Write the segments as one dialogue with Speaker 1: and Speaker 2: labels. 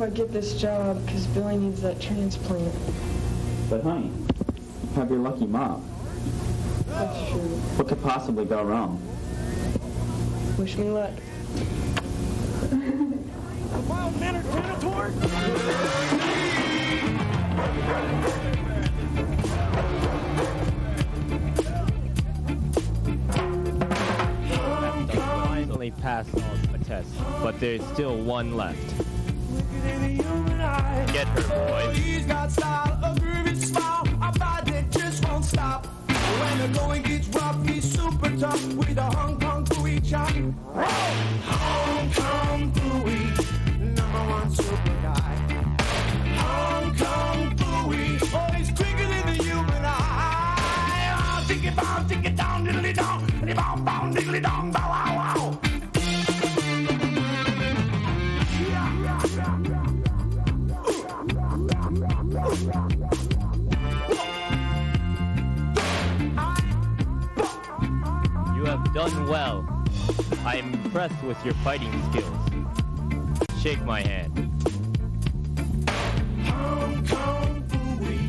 Speaker 1: gotta get this job because Billy needs that transplant.
Speaker 2: But honey, you have your lucky mom.
Speaker 1: That's true.
Speaker 2: What could possibly go wrong?
Speaker 1: Wish me luck.
Speaker 3: Wild men are Minotaur?
Speaker 4: Finally passed all the tests, but there's still one left. Get her, boy.
Speaker 3: He's got style, a groovy smile. I find it just won't stop. When the going gets rough, he's super tough with a Hong Kong Phooey chop. Hong Kong Phooey, #1 super guy. Hong Kong Phooey, oh, he's quicker than the human eye. Oh, tick it down, diddly dong, diddly bong, bong, diddly dong, bow, wow, wow.
Speaker 4: You have done well. I am impressed with your fighting skills. Shake my hand.
Speaker 3: Hong Kong Phooey,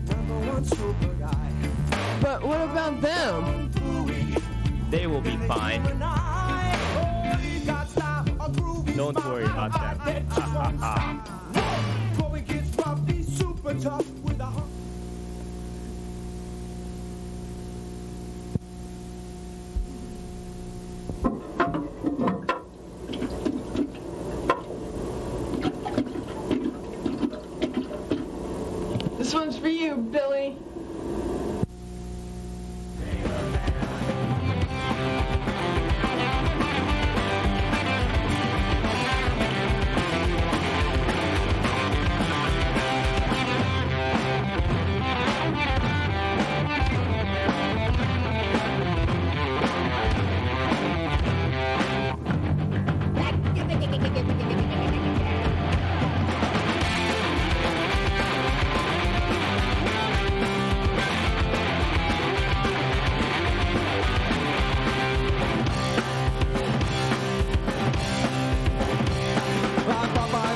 Speaker 3: #1 super guy.
Speaker 1: But what about them?
Speaker 4: They will be fine. Don't worry about them. Ha ha ha.
Speaker 1: This one's for you, Billy.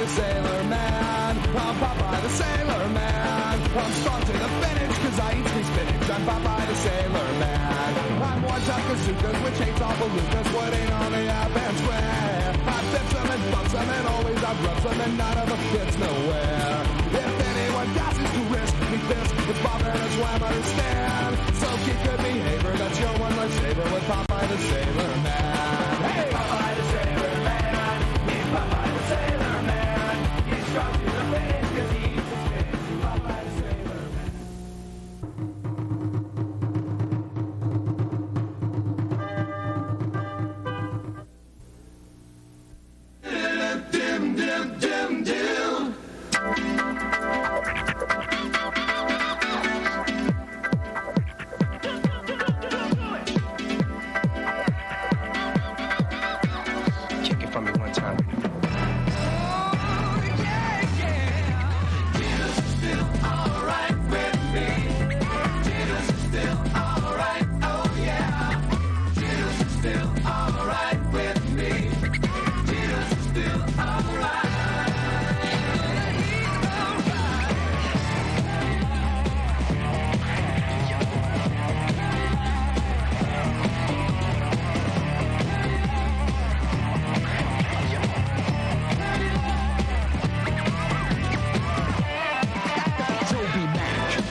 Speaker 3: Sailor man, I'm Popeye the Sailor man. I'm strong to the finish cause I eat sweet spinach. I'm Popeye the Sailor man. I'm one Takasukas which hates all belugas. What ain't on the app and square. I fix them and bumps them and always I rubs them and none of them fits nowhere. If anyone passes to risk me this, it's bothering us why I understand. So keep good behavior, that's your one life saver with Popeye the Sailor man. Hey! Popeye the Sailor man, he's Popeye the Sailor man. Strong to the finish, cause he eats the spinach. Popeye the Sailor Man. Dim, dim, dim, dim. Kick it from me one time.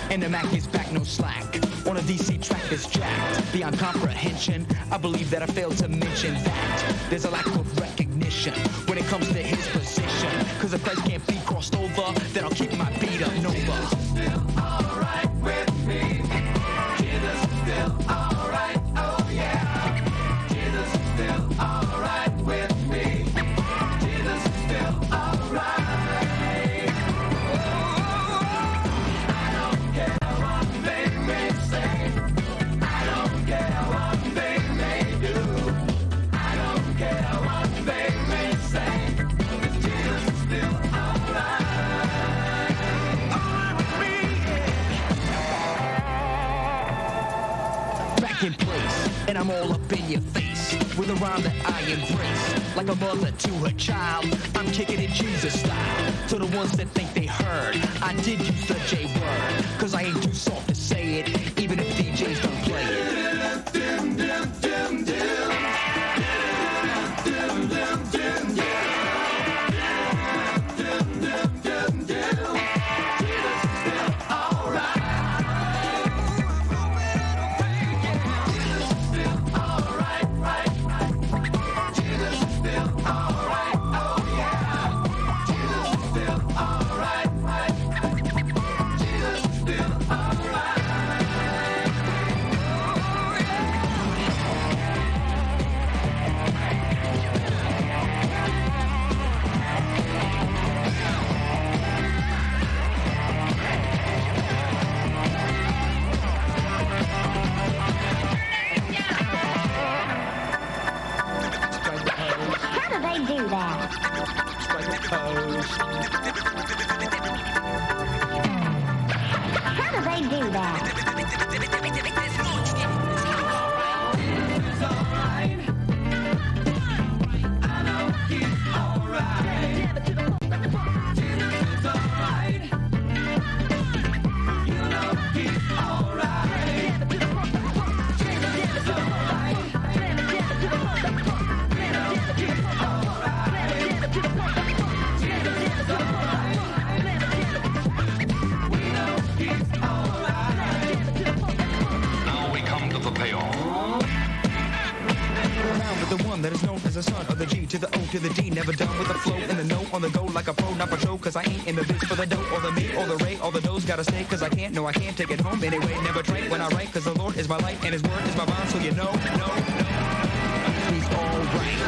Speaker 5: And the Mac is back, no slack. On a DC track that's jacked beyond comprehension. I believe that I failed to mention that there's a lack of recognition when it comes to his position. Cause if Christ can't be crossed over, then I'll keep my beat up Nova. Jesus is still alright with me. Jesus is still alright, oh yeah. Jesus is still alright with me. Jesus is still alright. In place, and I'm all up in your face with a rhyme that I embrace. Like a mother to her child, I'm kicking it Jesus style. To the ones that think they heard, I did use the J word, cause I ain't too soft to say it, even if DJs don't play it. To the O to the D, never done with the flow and the note on the go like a pro, not for show, cause I ain't in the biz for the dough or the me or the ray, all the doughs gotta stay, cause I can't take it home anyway, never trade when I write, cause the Lord is my light and his word is my bond, so you know, he's alright.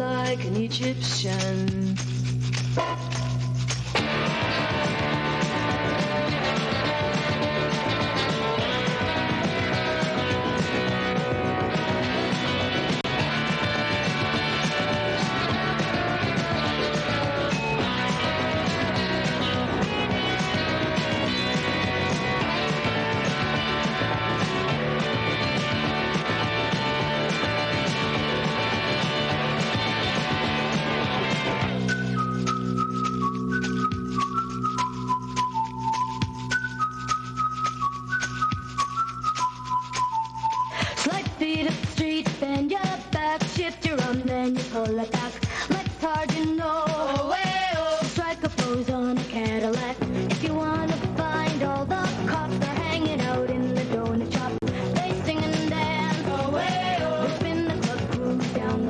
Speaker 6: Like an Egyptian.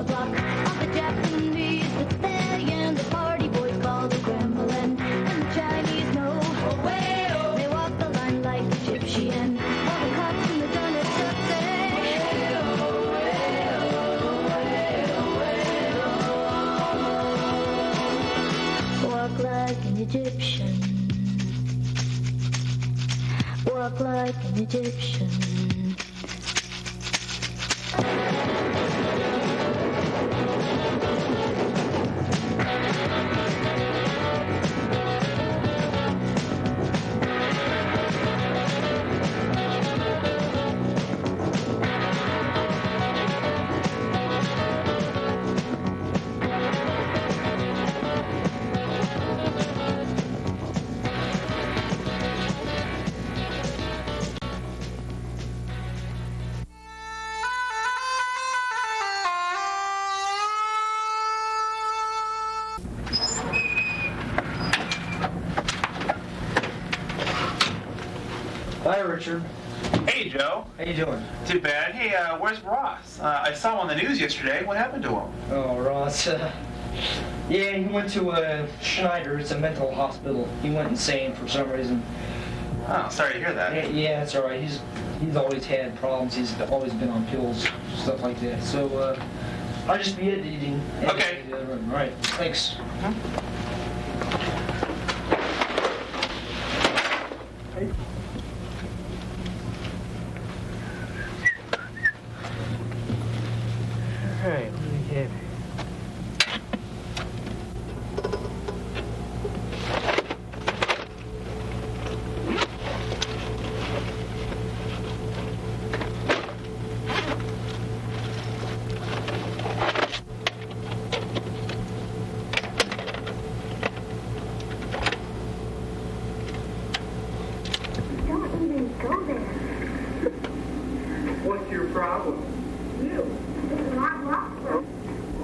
Speaker 7: the block of the Japanese that's there, the party boys call the Kremlin, and the Chinese know. They walk the line like Egyptian, while the cops and the gunners up there. Walk like an Egyptian. Walk like an Egyptian.
Speaker 8: Hi, Richard.
Speaker 9: Hey, Joe.
Speaker 8: How you doing?
Speaker 9: Too bad. Hey, where's Ross? I saw him on the news yesterday. What happened to him?
Speaker 8: Oh, Ross. Yeah, he went to Schneider. It's a mental hospital. He went insane for some reason.
Speaker 9: Oh, sorry to hear that.
Speaker 8: Yeah, it's all right. He's always had problems. He's always been on pills, stuff like that. So I'll just be editing.
Speaker 9: Okay.
Speaker 8: All right. Thanks. All right. What do we have here?
Speaker 10: Don't even go there.
Speaker 11: What's your problem?
Speaker 10: You. It's not lobster.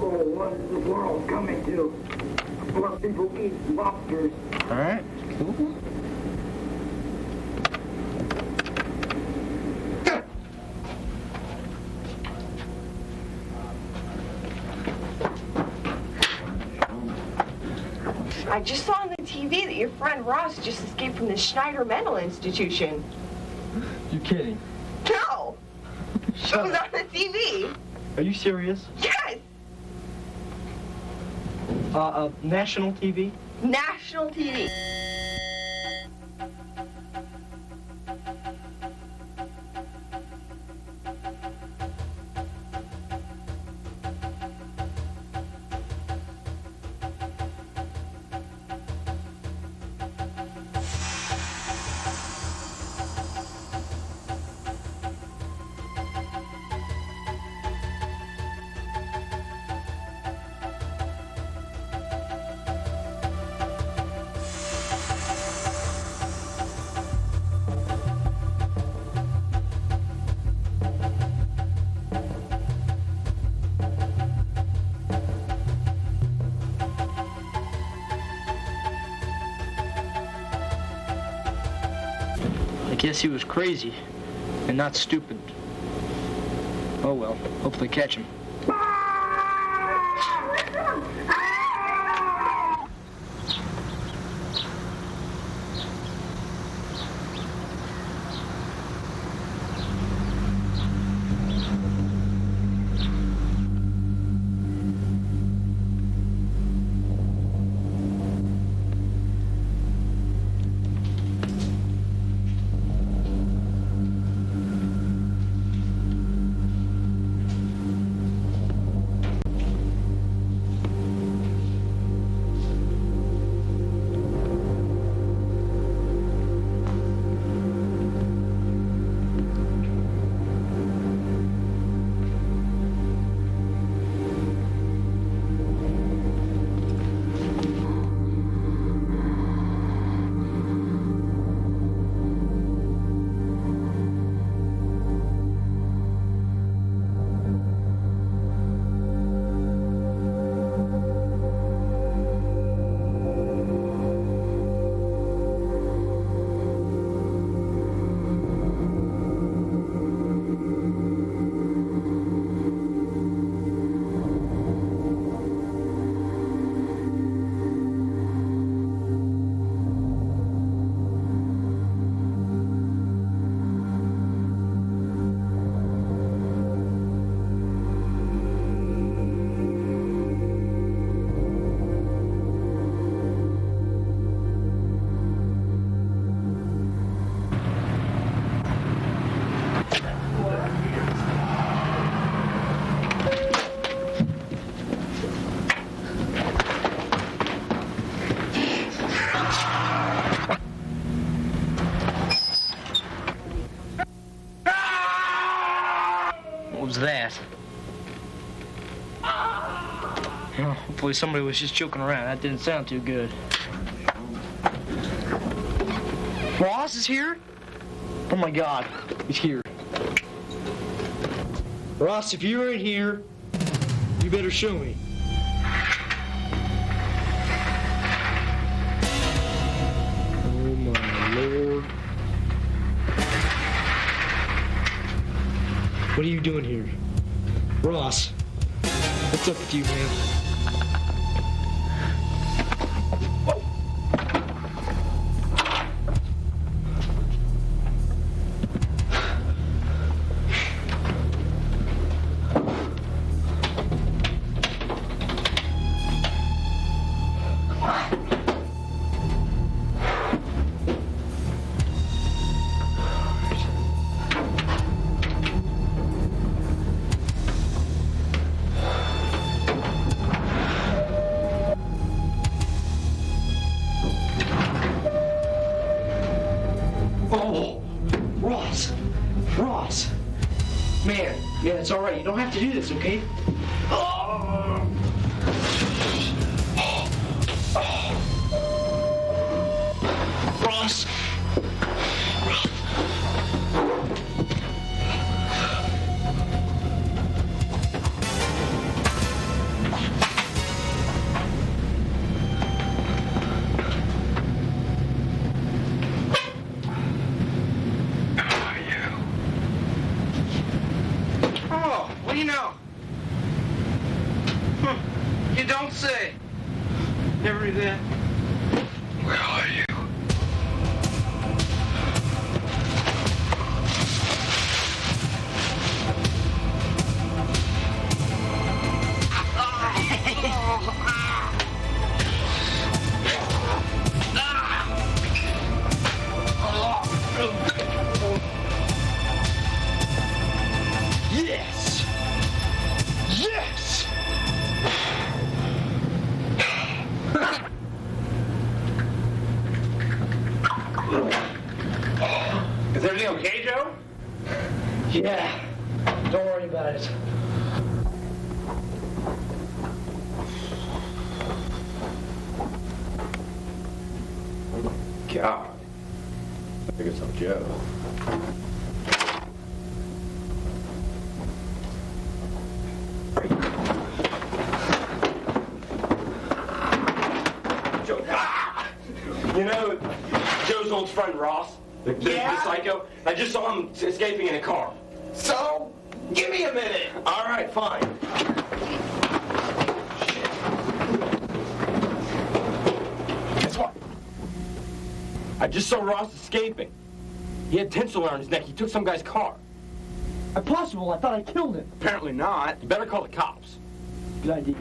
Speaker 11: Oh, what is the world coming to? More people eat lobsters.
Speaker 8: All right. Cool.
Speaker 12: I just saw on the TV that your friend Ross just escaped from the Schneider Mental Institution.
Speaker 8: You kidding?
Speaker 12: No! It was on the TV.
Speaker 8: Are you serious?
Speaker 12: Yes!
Speaker 8: National TV?
Speaker 12: National TV.
Speaker 8: I guess he was crazy and not stupid. Oh well, hopefully catch him. Oh, hopefully somebody was just joking around. That didn't sound too good. Ross is here? Oh my God, he's here. Ross, if you're in here, you better show me. Oh my Lord. What are you doing here? Ross, what's up with you, man? Yeah, it's all right. You don't have to do this, okay? Ross.
Speaker 11: What do you know? You don't say. Never knew that. Where are you?
Speaker 8: Yes! Yes!
Speaker 11: Is everything okay, Joe?
Speaker 8: Yeah. Don't worry about it.
Speaker 11: God. I think it's on Joe.
Speaker 13: You know, Joe's old friend Ross, the psycho, I just saw him escaping in a car.
Speaker 11: So, give me a minute.
Speaker 13: All right, fine. Guess what? I just saw Ross escaping. He had tinsel around his neck. He took some guy's car.
Speaker 8: Impossible. I thought I killed him.
Speaker 13: Apparently not. You better call the cops.
Speaker 8: Good idea.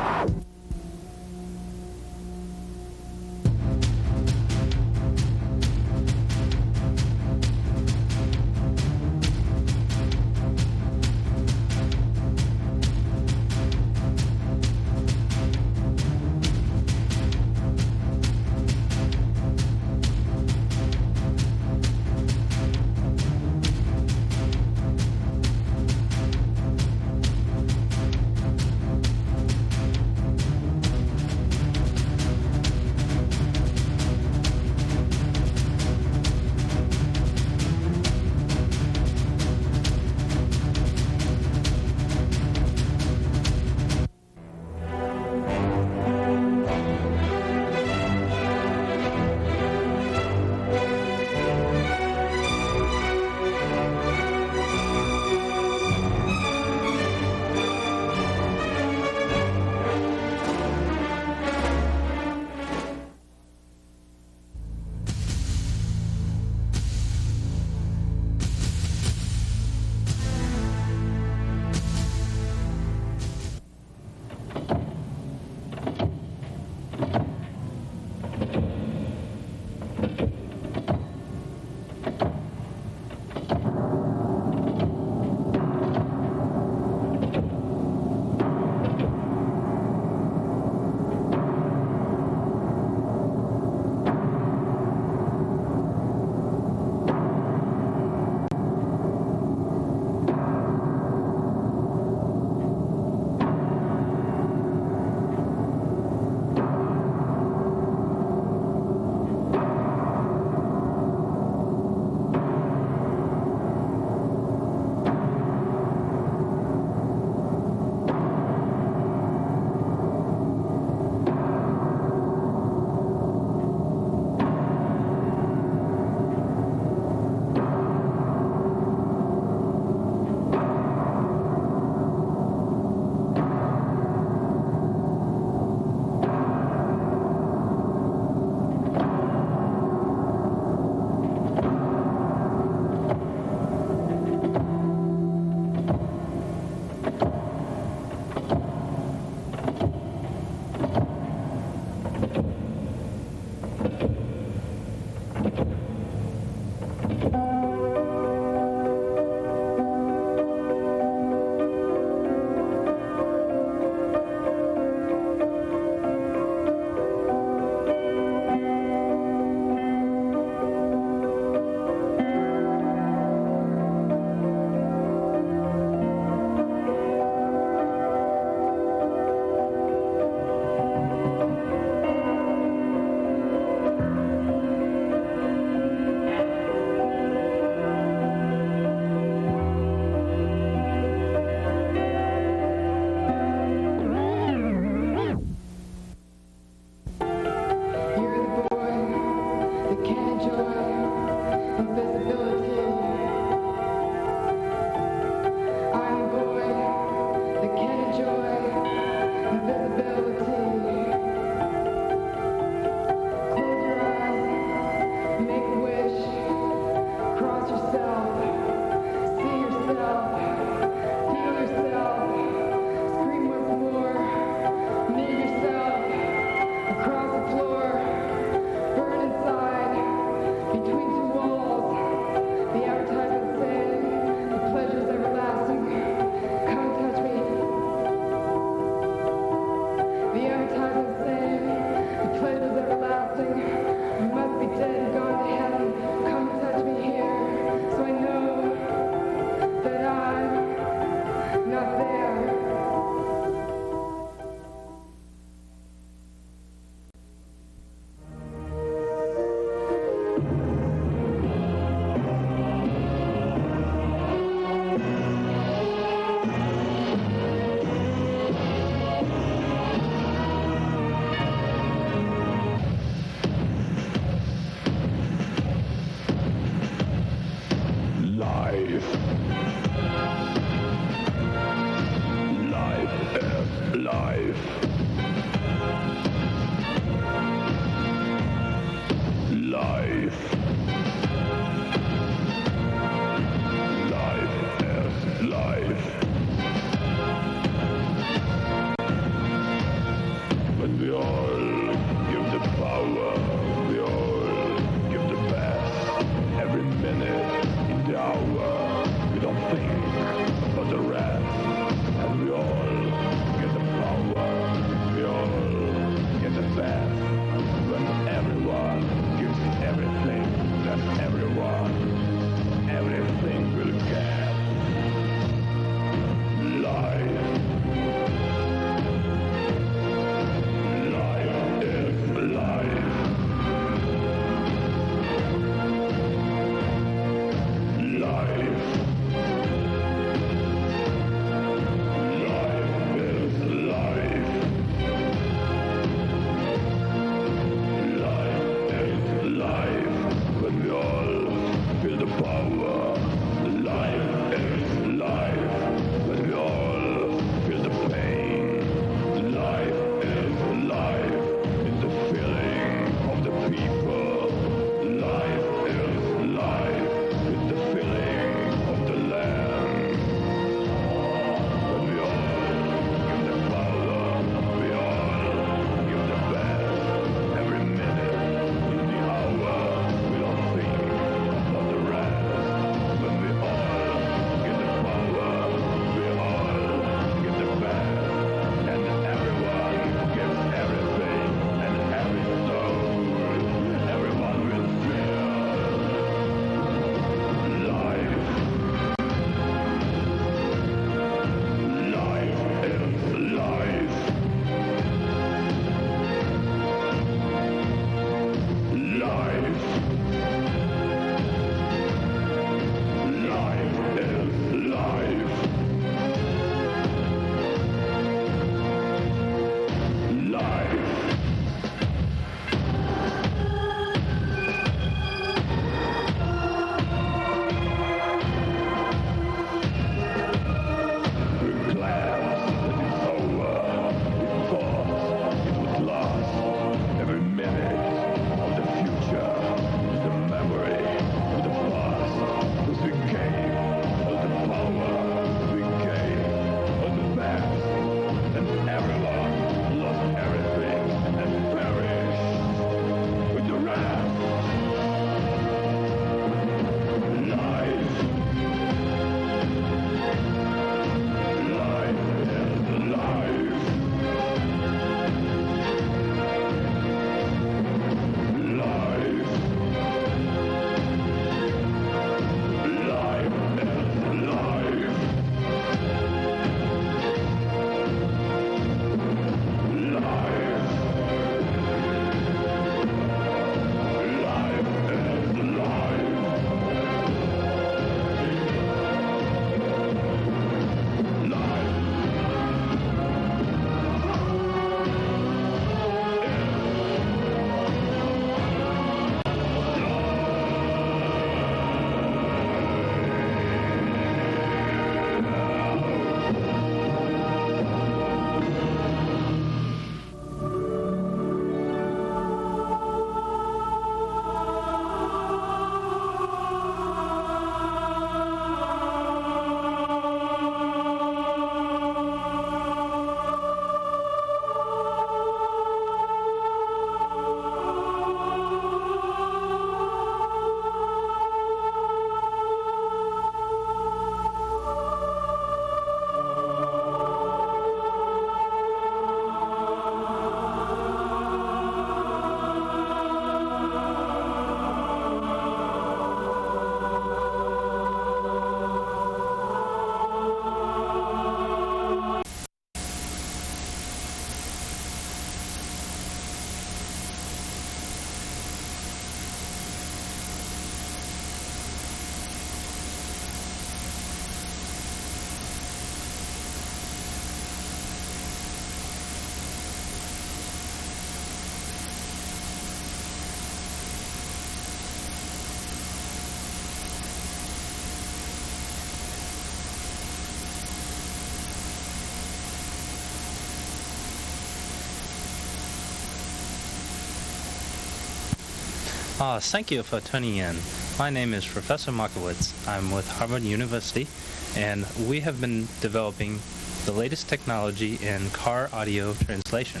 Speaker 14: Thank you for tuning in. My name is Professor Markowitz. I'm with Harvard University, and we have been developing the latest technology in car audio translation.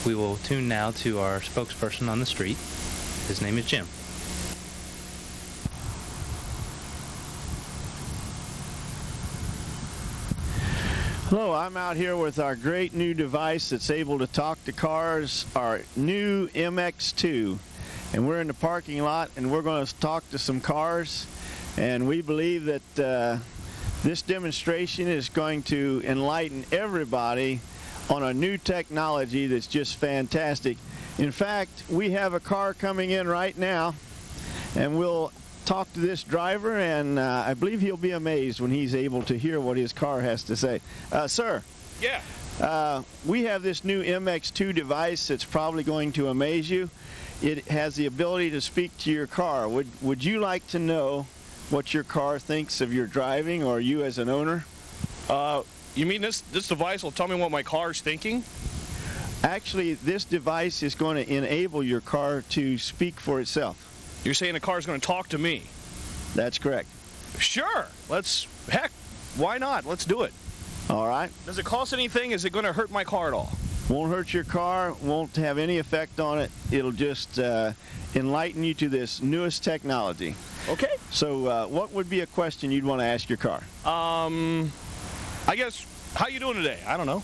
Speaker 14: We will tune now to our spokesperson on the street. His name is Jim.
Speaker 15: Hello, I'm out here with our great new device that's able to talk to cars, our new MX2. And we're in the parking lot, and we're going to talk to some cars. And we believe that this demonstration is going to enlighten everybody on a new technology that's just fantastic. In fact, we have a car coming in right now, and we'll talk to this driver, and I believe he'll be amazed when he's able to hear what his car has to say. Sir.
Speaker 16: Yeah.
Speaker 15: We have this new MX2 device that's probably going to amaze you. It has the ability to speak to your car. Would you like to know what your car thinks of your driving, or you as an owner?
Speaker 16: You mean this device will tell me what my car's thinking?
Speaker 15: Actually, this device is going to enable your car to speak for itself.
Speaker 16: You're saying the car's going to talk to me?
Speaker 15: That's correct.
Speaker 16: Sure. Heck, why not? Let's do it.
Speaker 15: All right.
Speaker 16: Does it cost anything? Is it going to hurt my car at all?
Speaker 15: Won't hurt your car, won't have any effect on it. It'll just enlighten you to this newest technology.
Speaker 16: Okay.
Speaker 15: So what would be a question you'd want to ask your car?
Speaker 16: I guess, how you doing today? I don't know.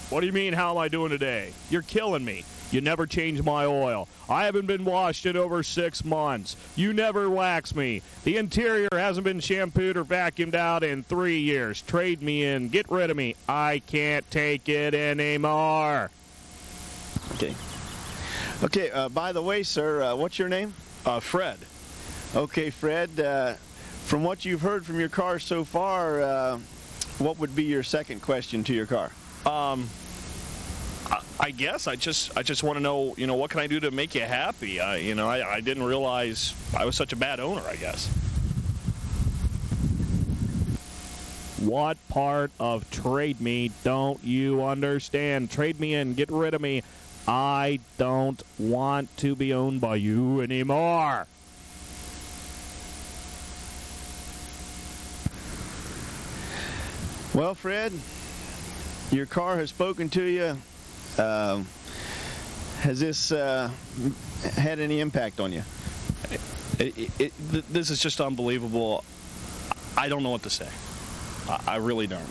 Speaker 17: What do you mean, how am I doing today? You're killing me. You never change my oil. I haven't been washed in over 6 months. You never wax me. The interior hasn't been shampooed or vacuumed out in 3 years. Trade me in. Get rid of me. I can't take it anymore.
Speaker 15: Okay. Okay, by the way, sir, what's your name?
Speaker 16: Fred.
Speaker 15: Okay, Fred, from what you've heard from your car so far, what would be your second question to your car?
Speaker 16: I guess I just want to know, what can I do to make you happy? I didn't realize I was such a bad owner, I guess.
Speaker 17: What part of trade me don't you understand? Trade me in, get rid of me. I don't want to be owned by you anymore.
Speaker 15: Well, Fred, your car has spoken to you. Has this had any impact on you?
Speaker 16: This is just unbelievable. I don't know what to say. I really don't.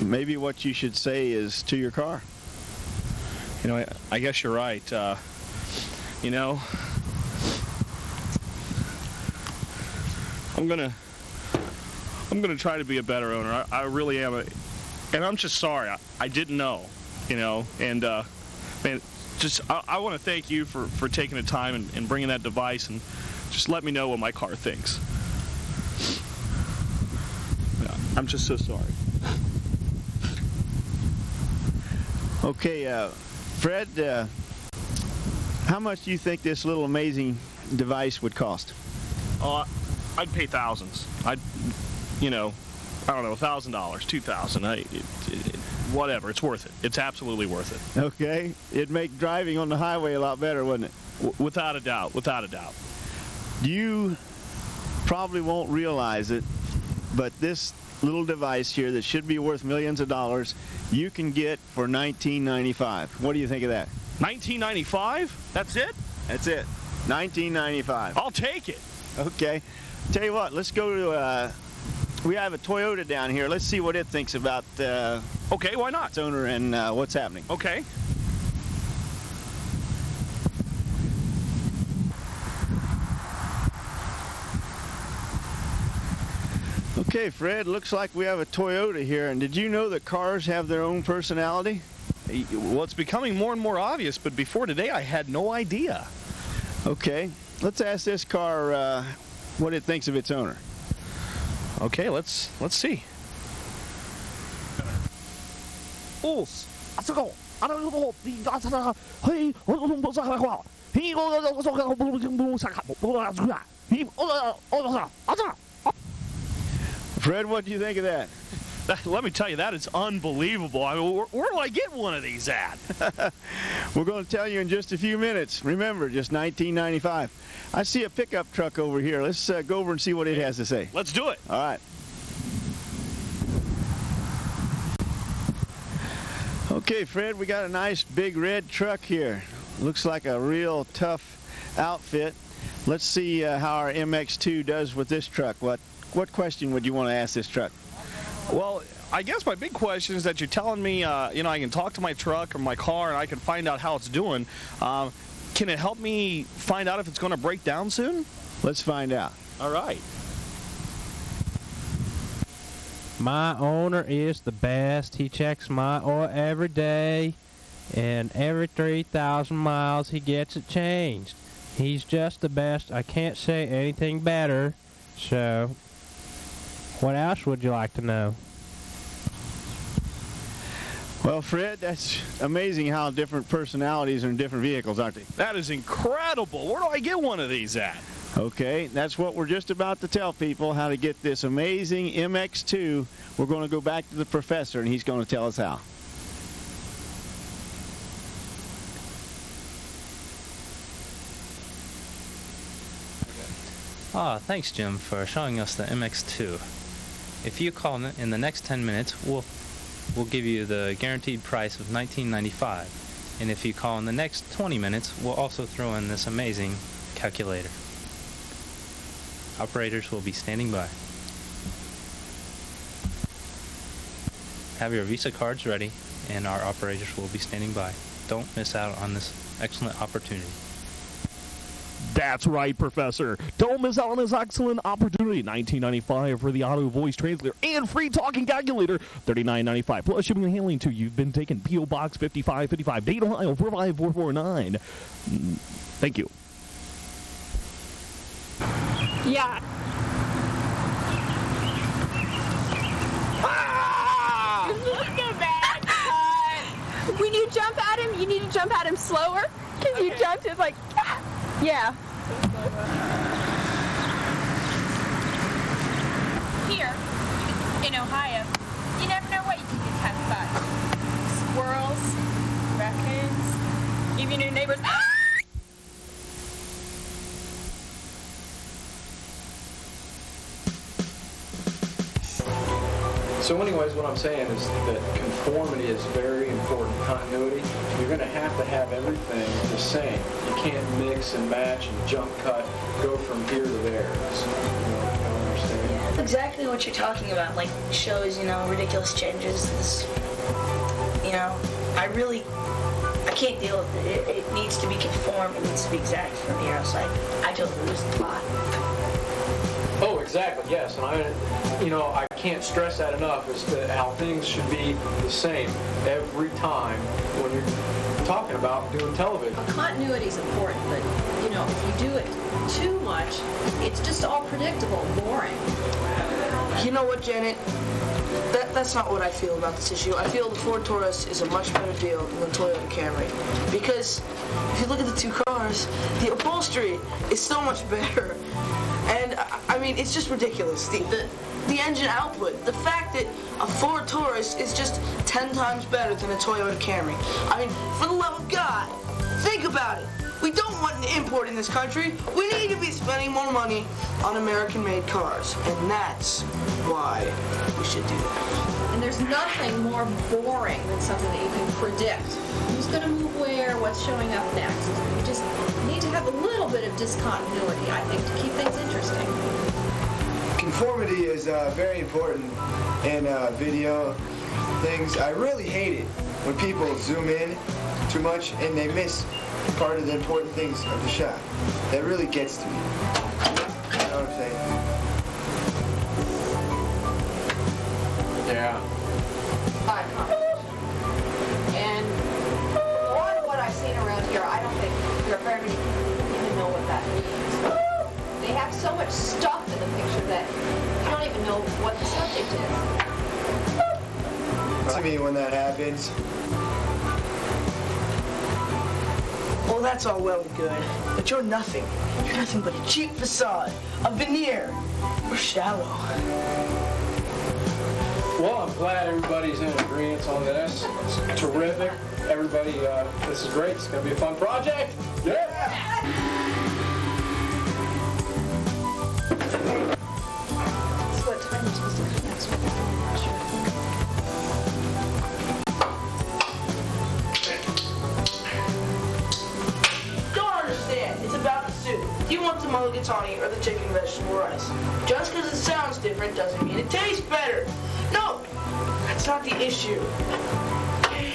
Speaker 15: Maybe what you should say is to your car.
Speaker 16: I guess you're right. I'm gonna try to be a better owner. I really am. And I'm just sorry. I didn't know, and man, I want to thank you for taking the time and bringing that device and just let me know what my car thinks. Yeah, I'm just so sorry.
Speaker 15: Okay, Fred, how much do you think this little amazing device would cost?
Speaker 16: I'd pay thousands. I don't know, $1,000, $2,000. Whatever. It's worth it. It's absolutely worth it.
Speaker 15: Okay. It'd make driving on the highway a lot better, wouldn't
Speaker 16: it? Without a doubt. Without a doubt.
Speaker 15: You probably won't realize it, but this little device here that should be worth millions of dollars, you can get for $19.95. What do you think of that?
Speaker 16: $19.95? That's it?
Speaker 15: That's it. $19.95.
Speaker 16: I'll take it.
Speaker 15: Okay. Tell you what, let's go to, we have a Toyota down here. Let's see what it thinks about
Speaker 16: okay, why not?
Speaker 15: Its owner and what's happening.
Speaker 16: Okay.
Speaker 15: Okay, Fred, looks like we have a Toyota here. And did you know that cars have their own personality?
Speaker 16: Well, it's becoming more and more obvious, but before today I had no idea.
Speaker 15: Okay, let's ask this car what it thinks of its owner.
Speaker 16: Okay, let's see.
Speaker 15: Fred, what do you think of that?
Speaker 16: Let me tell you, that is unbelievable. I mean, where do I get one of these at?
Speaker 15: We're going to tell you in just a few minutes. Remember, just $19.95. I see a pickup truck over here. Let's go over and see what it has to say.
Speaker 16: Let's do it.
Speaker 15: All right. Okay, Fred, we got a nice big red truck here. Looks like a real tough outfit. Let's see how our MX2 does with this truck. What question would you want to ask this truck?
Speaker 16: Well, I guess my big question is that you're telling me, you know, I can talk to my truck or my car and I can find out how it's doing. Can it help me find out if it's going to break down soon?
Speaker 15: Let's find out.
Speaker 16: All right.
Speaker 18: My owner is the best. He checks my oil every day, and every 3,000 miles he gets it changed. He's just the best. I can't say anything better. So, what else would you like to know?
Speaker 15: Well, Fred, that's amazing how different personalities are in different vehicles, aren't they?
Speaker 16: That is incredible. Where do I get one of these at?
Speaker 15: Okay, that's what we're just about to tell people, how to get this amazing MX2. We're going to go back to the professor, and he's going to tell us how.
Speaker 14: Thanks, Jim, for showing us the MX2. If you call in the next 10 minutes, we'll give you the guaranteed price of $19.95. And if you call in the next 20 minutes, we'll also throw in this amazing calculator. Operators will be standing by. Have your Visa cards ready, and our operators will be standing by. Don't miss out on this excellent opportunity.
Speaker 17: That's right, Professor. Don't miss out on this excellent opportunity. $19.95 for the auto voice translator and free talking calculator. $39.95 plus shipping and handling too. You've been taken P.O. Box 5555, Dayton, Ohio 45449. Thank you.
Speaker 12: Yeah. Look at that. When you jump at him, you need to jump at him slower. Because you jumped, it's like, yeah.
Speaker 19: Here, in Ohio, you never know what you can get attacked by. Squirrels, raccoons, even your neighbors.
Speaker 20: So anyways, what I'm saying is that conformity is very important, continuity. You're going to have everything the same. You can't mix and match and jump cut, go from here to there. So, you understand?
Speaker 6: Exactly what you're talking about, like shows, ridiculous changes. This, I can't deal with it. It needs to be conformed. It needs to be exact from the outside. I totally lose the plot.
Speaker 20: Oh, exactly, yes. And I can't stress that enough as to how things should be the same every time when you're talking about doing television.
Speaker 21: Continuity is important, but, if you do it too much, it's just all predictable and boring.
Speaker 22: You know what, Janet? That's not what I feel about this issue. I feel the Ford Taurus is a much better deal than the Toyota Camry. Because if you look at the two cars, the upholstery is so much better. And, it's just ridiculous. The engine output, the fact that a Ford Taurus is just 10 times better than a Toyota Camry. For the love of God, think about it. We don't want an import in this country. We need to be spending more money on American-made cars. And that's why we should do that.
Speaker 21: And there's nothing more boring than something that you can predict. Who's going to move where, what's showing up next. You just need to have a little bit of discontinuity, I think, to keep things interesting.
Speaker 23: Conformity is very important in video things. I really hate it when people zoom in too much and they miss part of the important things of the shot. That really gets to me. You know what I'm saying?
Speaker 20: Yeah.
Speaker 21: And a lot of what I've seen around here, I don't think there are very many people who even know what that means. They have so much stuff in the picture that you don't even know what the subject is.
Speaker 23: To me, when that happens.
Speaker 22: Well, that's all well and good, but you're nothing. You're nothing but a cheap facade, a veneer. We're shallow.
Speaker 20: Well, I'm glad everybody's in agreement on this. It's terrific. Everybody, this is great. It's going to be a fun project. Yeah!
Speaker 22: What time is supposed to come next week? Don't understand. It's about the soup. Do you want the mulligatawny or the chicken vegetable rice? Just because it sounds different doesn't mean it tastes better. No, that's not the issue. Okay.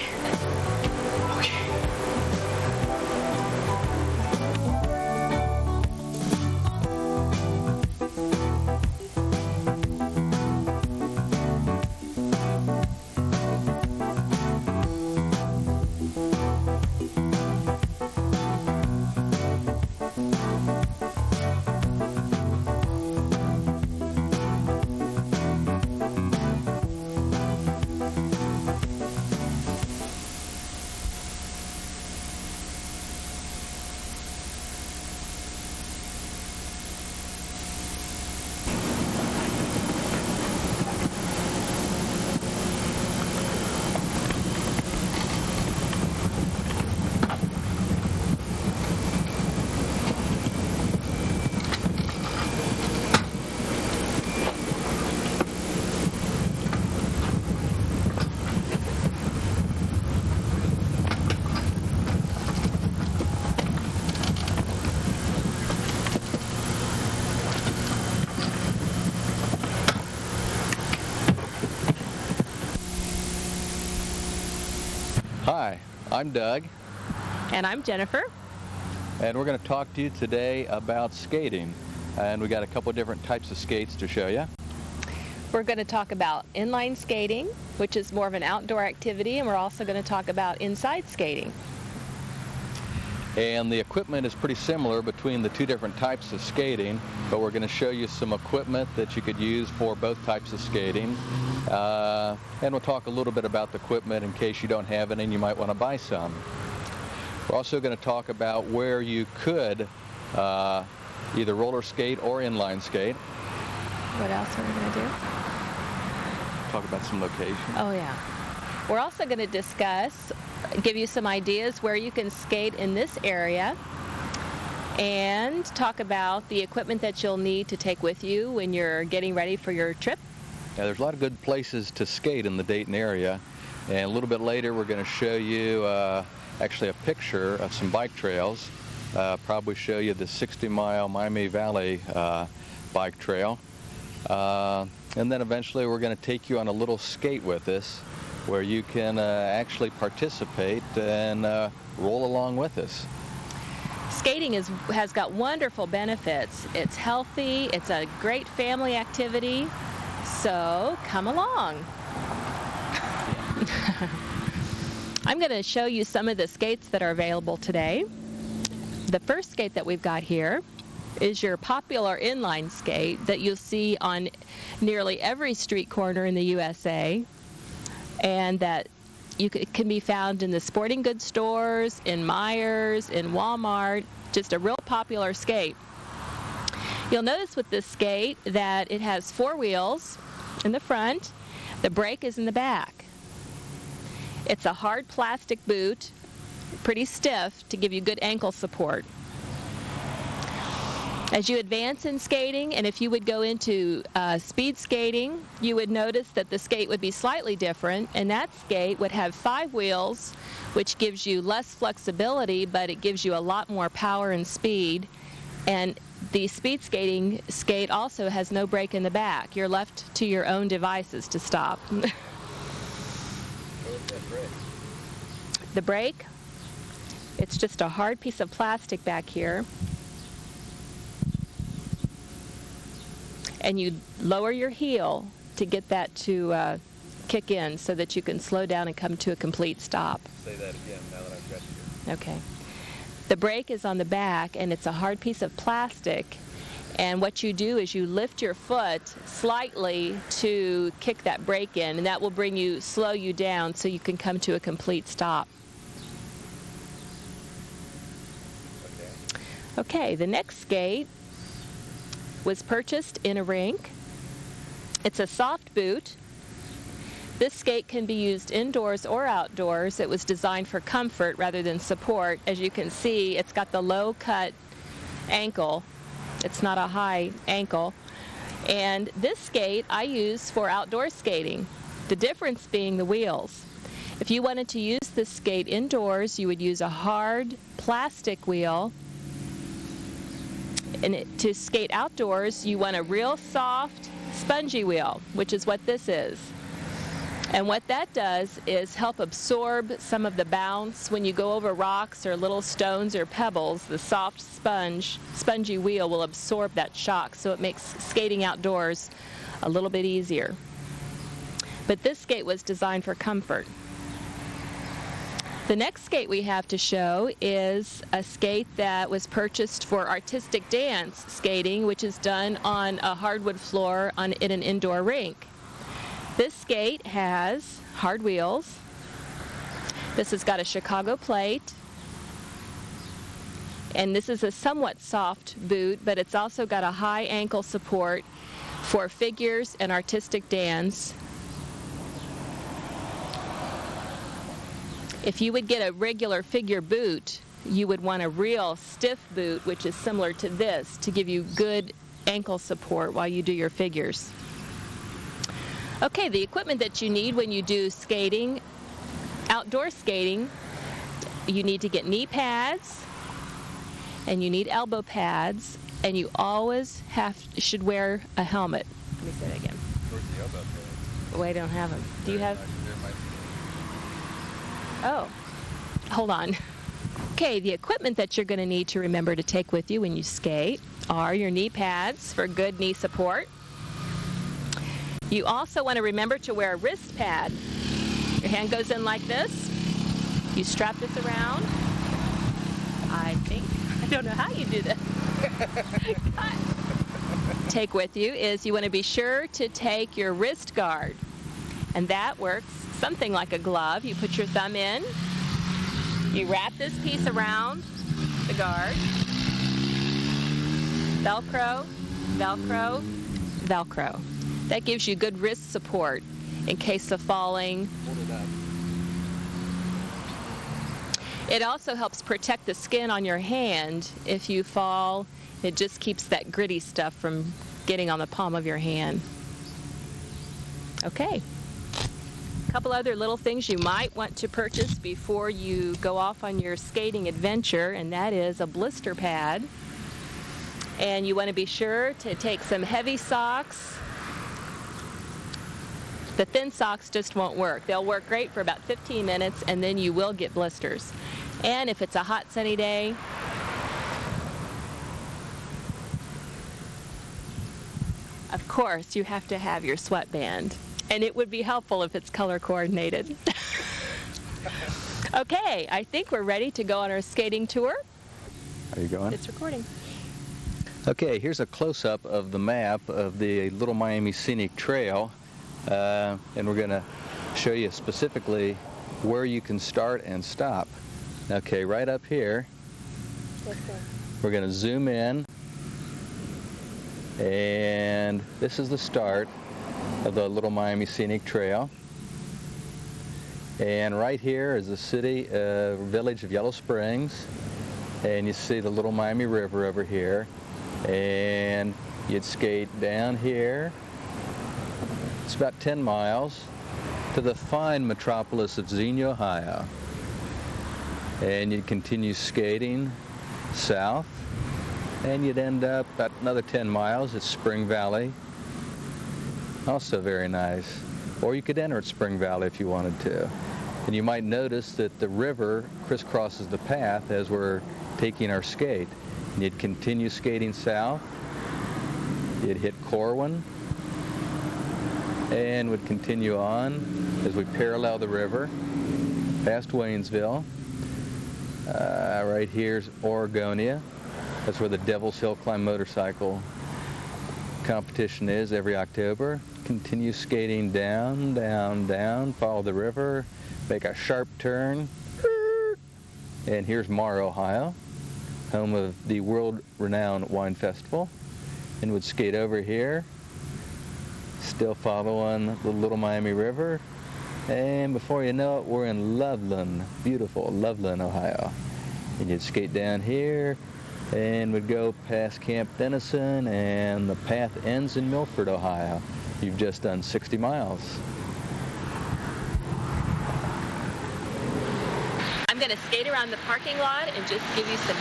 Speaker 1: Hi, I'm Doug.
Speaker 2: And I'm Jennifer.
Speaker 1: And we're going to talk to you today about skating. And we got a couple different types of skates to show you.
Speaker 2: We're going to talk about inline skating, which is more of an outdoor activity, and we're also going to talk about inside skating.
Speaker 1: And the equipment is pretty similar between the two different types of skating, but we're going to show you some equipment that you could use for both types of skating. And we'll talk a little bit about the equipment in case you don't have it and you might want to buy some. We're also going to talk about where you could either roller skate or inline skate.
Speaker 2: What else are we going to do?
Speaker 1: Talk about some locations.
Speaker 2: Oh, yeah. We're also going to give you some ideas where you can skate in this area, and talk about the equipment that you'll need to take with you when you're getting ready for your trip.
Speaker 1: Yeah, there's a lot of good places to skate in the Dayton area, and a little bit later we're going to show you actually a picture of some bike trails. Probably show you the 60-mile Miami Valley bike trail. And then eventually we're going to take you on a little skate with us where you can actually participate and roll along with us.
Speaker 2: Skating has got wonderful benefits. It's healthy, it's a great family activity, so come along. I'm going to show you some of the skates that are available today. The first skate that we've got here is your popular inline skate that you'll see on nearly every street corner in the USA, and that can be found in the sporting goods stores, in Myers, in Walmart, just a real popular skate. You'll notice with this skate that it has 4 wheels in the front, the brake is in the back. It's a hard plastic boot, pretty stiff to give you good ankle support. As you advance in skating, and if you would go into speed skating, you would notice that the skate would be slightly different, and that skate would have 5 wheels, which gives you less flexibility, but it gives you a lot more power and speed. And the speed skating skate also has no brake in the back. You're left to your own devices to stop. The brake, it's just a hard piece of plastic back here. And you lower your heel to get that to kick in so that you can slow down and come to a complete stop.
Speaker 1: Say that again now that I've got you.
Speaker 2: Okay. The brake is on the back, and it's a hard piece of plastic. And what you do is you lift your foot slightly to kick that brake in, and that will slow you down so you can come to a complete stop. Okay, the next skate was purchased in a rink. It's a soft boot, This skate can be used indoors or outdoors. It was designed for comfort rather than support. As you can see, it's got the low-cut ankle. It's not a high ankle. And this skate I use for outdoor skating, the difference being the wheels. If you wanted to use this skate indoors, you would use a hard plastic wheel. And to skate outdoors, you want a real soft, spongy wheel, which is what this is. And what that does is help absorb some of the bounce. When you go over rocks or little stones or pebbles, the soft spongy wheel will absorb that shock, so it makes skating outdoors a little bit easier. But this skate was designed for comfort. The next skate we have to show is a skate that was purchased for artistic dance skating, which is done on a hardwood floor in an indoor rink. This skate has hard wheels. This has got a Chicago plate. And this is a somewhat soft boot, but it's also got a high ankle support for figures and artistic dance. If you would get a regular figure boot, you would want a real stiff boot, which is similar to this, to give you good ankle support while you do your figures. Okay, the equipment that you need when you do skating, outdoor skating, you need to get knee pads, and you need elbow pads, and you always should wear a helmet. Let me say that again.
Speaker 1: Where's the elbow pads?
Speaker 2: Oh, I don't have them. Do you have? Oh, hold on. Okay, the equipment that you're going to need to remember to take with you when you skate are your knee pads for good knee support. You also want to remember to wear a wrist pad. Your hand goes in like this. You strap this around. I don't know how you do this. Take with you is you want to be sure to take your wrist guard. And that works something like a glove. You put your thumb in. You wrap this piece around the guard. Velcro, Velcro, Velcro. That gives you good wrist support in case of falling.
Speaker 1: Hold it up.
Speaker 2: It also helps protect the skin on your hand. If you fall, it just keeps that gritty stuff from getting on the palm of your hand. Okay. A couple other little things you might want to purchase before you go off on your skating adventure, and that is a blister pad. And you want to be sure to take some heavy socks. The thin socks just won't work. They'll work great for about 15 minutes, and then you will get blisters. And if it's a hot, sunny day, of course, you have to have your sweatband. And it would be helpful if it's color coordinated. Okay, I think we're ready to go on our skating tour.
Speaker 1: Are you going?
Speaker 2: It's recording.
Speaker 1: Okay, here's a close-up of the map of the Little Miami Scenic Trail. And we're going to show you specifically where you can start and stop. Okay, right up here, we're going to zoom in, and this is the start of the Little Miami Scenic Trail. And right here is the village of Yellow Springs, and you see the Little Miami River over here, and you'd skate down here. It's about 10 miles to the fine metropolis of Xenia, Ohio. And you'd continue skating south, and you'd end up about another 10 miles at Spring Valley. Also very nice. Or you could enter at Spring Valley if you wanted to. And you might notice that the river crisscrosses the path as we're taking our skate. And you'd continue skating south. You'd hit Corwin, and would continue on as we parallel the river past Waynesville. Right here's Oregonia. That's where the Devil's Hill Climb motorcycle competition is every October. Continue skating down, down, down, follow the river, make a sharp turn. And here's Marr, Ohio, home of the world-renowned wine festival. And would skate over here, still following the Little Miami River, And before you know it, we're in Loveland, beautiful Loveland, Ohio. And you'd skate down here and would go past Camp Denison, and the path ends in Milford, Ohio. You've just done 60 miles.
Speaker 2: I'm going to skate around the parking lot and just give you some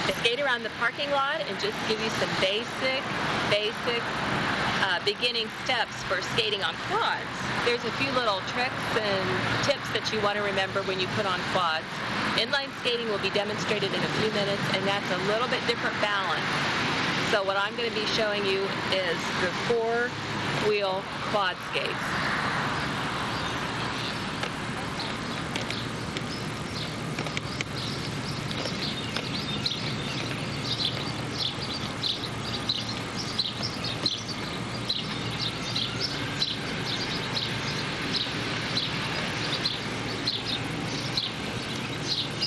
Speaker 2: basic beginning steps for skating on quads. There's a few little tricks and tips that you want to remember when you put on quads. Inline skating will be demonstrated in a few minutes, and that's a little bit different balance. So what I'm going to be showing you is the four-wheel quad skates.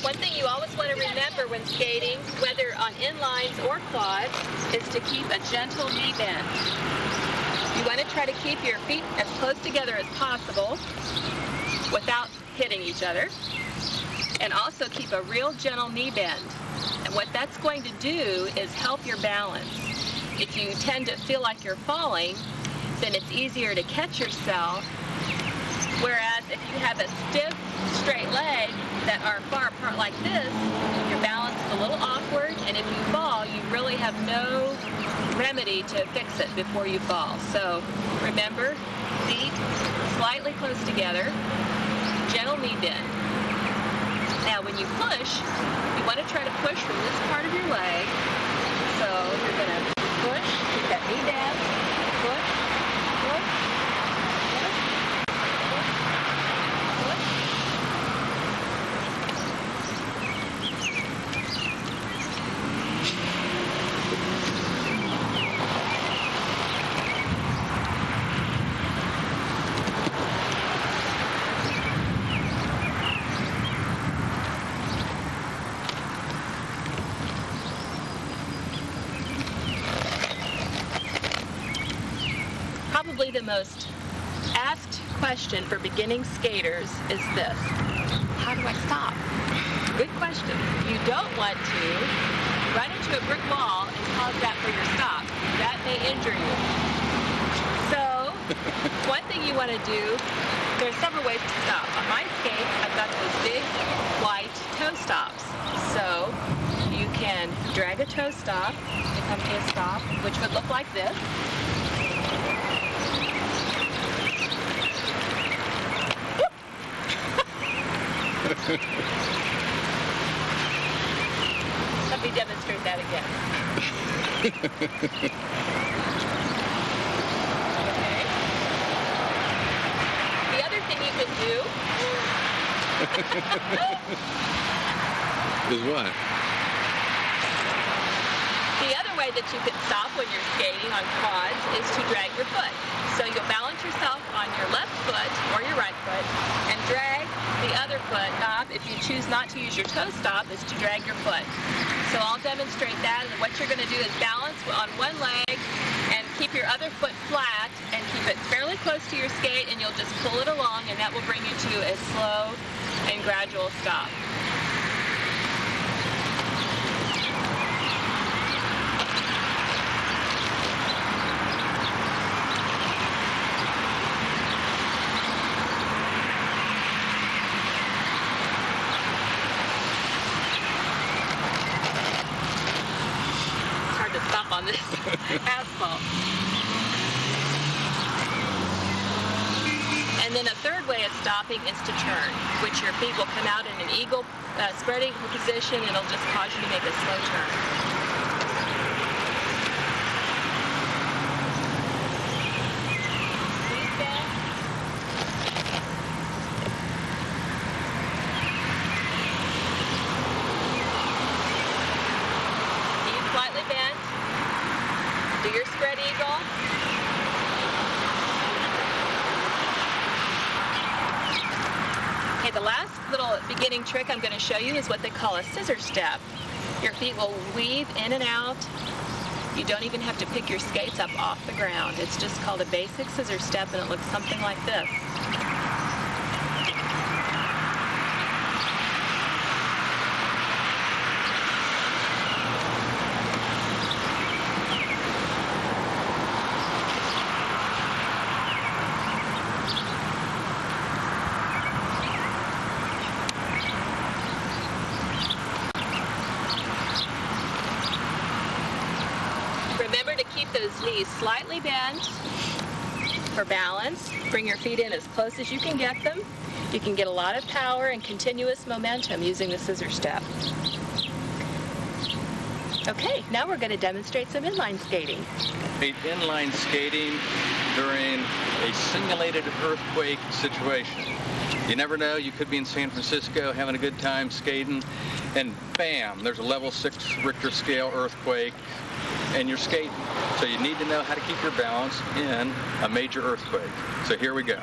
Speaker 2: One thing you always want to remember when skating, whether on inlines or quads, is to keep a gentle knee bend. You want to try to keep your feet as close together as possible without hitting each other, and also keep a real gentle knee bend. And what that's going to do is help your balance. If you tend to feel like you're falling, then it's easier to catch yourself. Whereas if you have a stiff, straight leg that are far apart like this, your balance is a little awkward, and if you fall, you really have no remedy to fix it before you fall. So remember, feet slightly close together, gentle knee bend. Now when you push, you want to try to push from this part of your leg. So you're going to push, keep that knee down, push, push. Probably the most asked question for beginning skaters is this: how do I stop? Good question. You don't want to run into a brick wall and cause that for your stop. That may injure you. So one thing you want to do, there's several ways to stop. On my skate, I've got those big white toe stops. So you can drag a toe stop to come to a stop, which would look like this. Let me demonstrate that again. Okay. The other thing you can do
Speaker 1: Is what?
Speaker 2: The other way that you can stop when you're skating on quads is to drag your foot. So you'll balance yourself on your left foot or your right foot and drag the other foot up. If you choose not to use your toe stop, is to drag your foot. So I'll demonstrate that, and what you're going to do is balance on one leg and keep your other foot flat and keep it fairly close to your skate, and you'll just pull it along, and that will bring you to a slow and gradual stop. On this asphalt. And then a third way of stopping is to turn, which your feet will come out in an eagle spread eagle position, and it'll just cause you to make a slow turn. Slightly bent. Do your spread eagle. Okay, the last little beginning trick I'm going to show you is what they call a scissor step. Your feet will weave in and out. You don't even have to pick your skates up off the ground. It's just called a basic scissor step, and it looks something like this. those knees slightly bent for balance. Bring your feet in as close as you can get them. You can get a lot of power and continuous momentum using the scissor step. Okay, now we're going to demonstrate some inline skating.
Speaker 1: Inline skating during a simulated earthquake situation. You never know, you could be in San Francisco having a good time skating, and bam, there's a level 6 Richter scale earthquake, and you're skating. So you need to know how to keep your balance in a major earthquake. So here we go.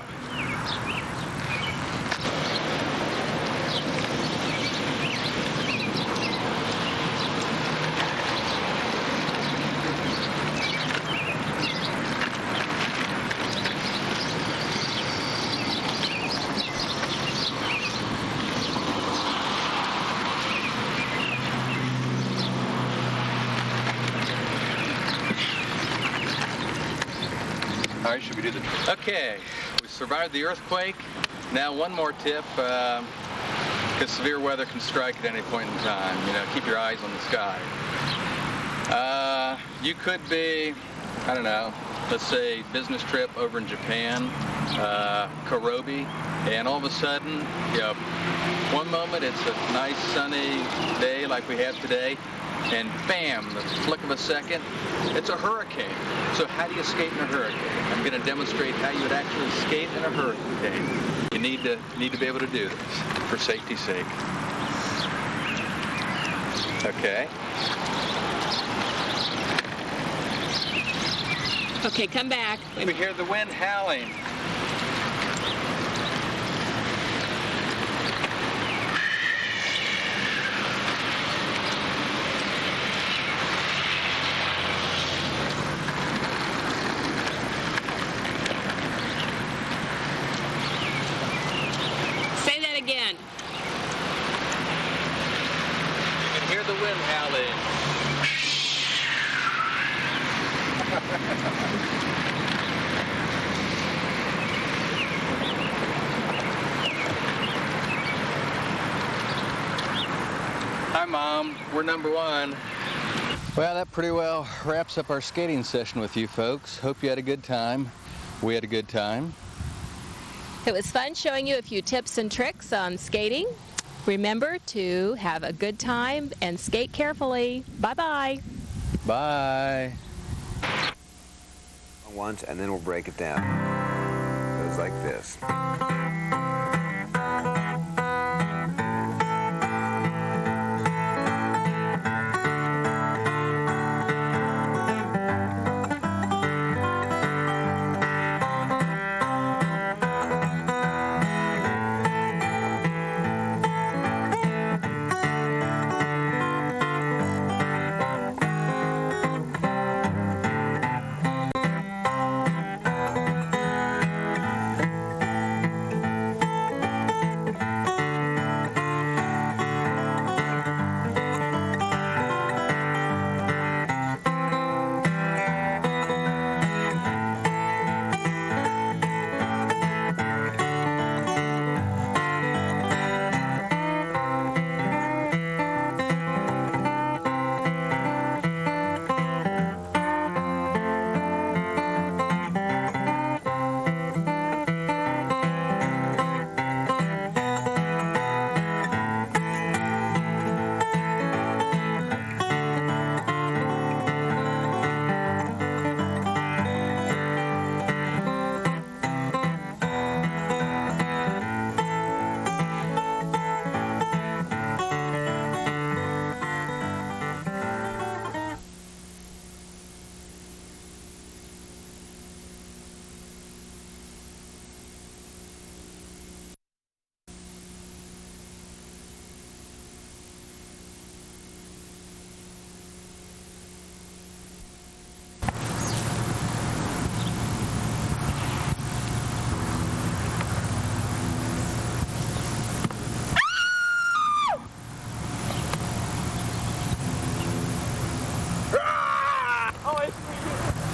Speaker 1: All right, should we do the... Okay, we survived the earthquake. Now one more tip, because severe weather can strike at any point in time. You know, keep your eyes on the sky. You could be, I don't know, let's say business trip over in Japan, Karobi, and all of a sudden, you know, one moment it's a nice sunny day like we have today, and bam, the flick of a second, it's a hurricane. So how do you skate in a hurricane? I'm going to demonstrate how you would actually skate in a hurricane. You need to be able to do this for safety's sake. Okay.
Speaker 2: Okay, come back.
Speaker 1: We hear the wind howling.
Speaker 2: Say that again.
Speaker 1: You can hear the wind howling. Hi, Mom. We're number one. Well, that pretty well wraps up our skating session with you folks. Hope you had a good time. We had a good time.
Speaker 2: It was fun showing you a few tips and tricks on skating. Remember to have a good time and skate carefully. Bye-bye.
Speaker 1: Bye.
Speaker 3: Once, and then we'll break it down. It goes like this.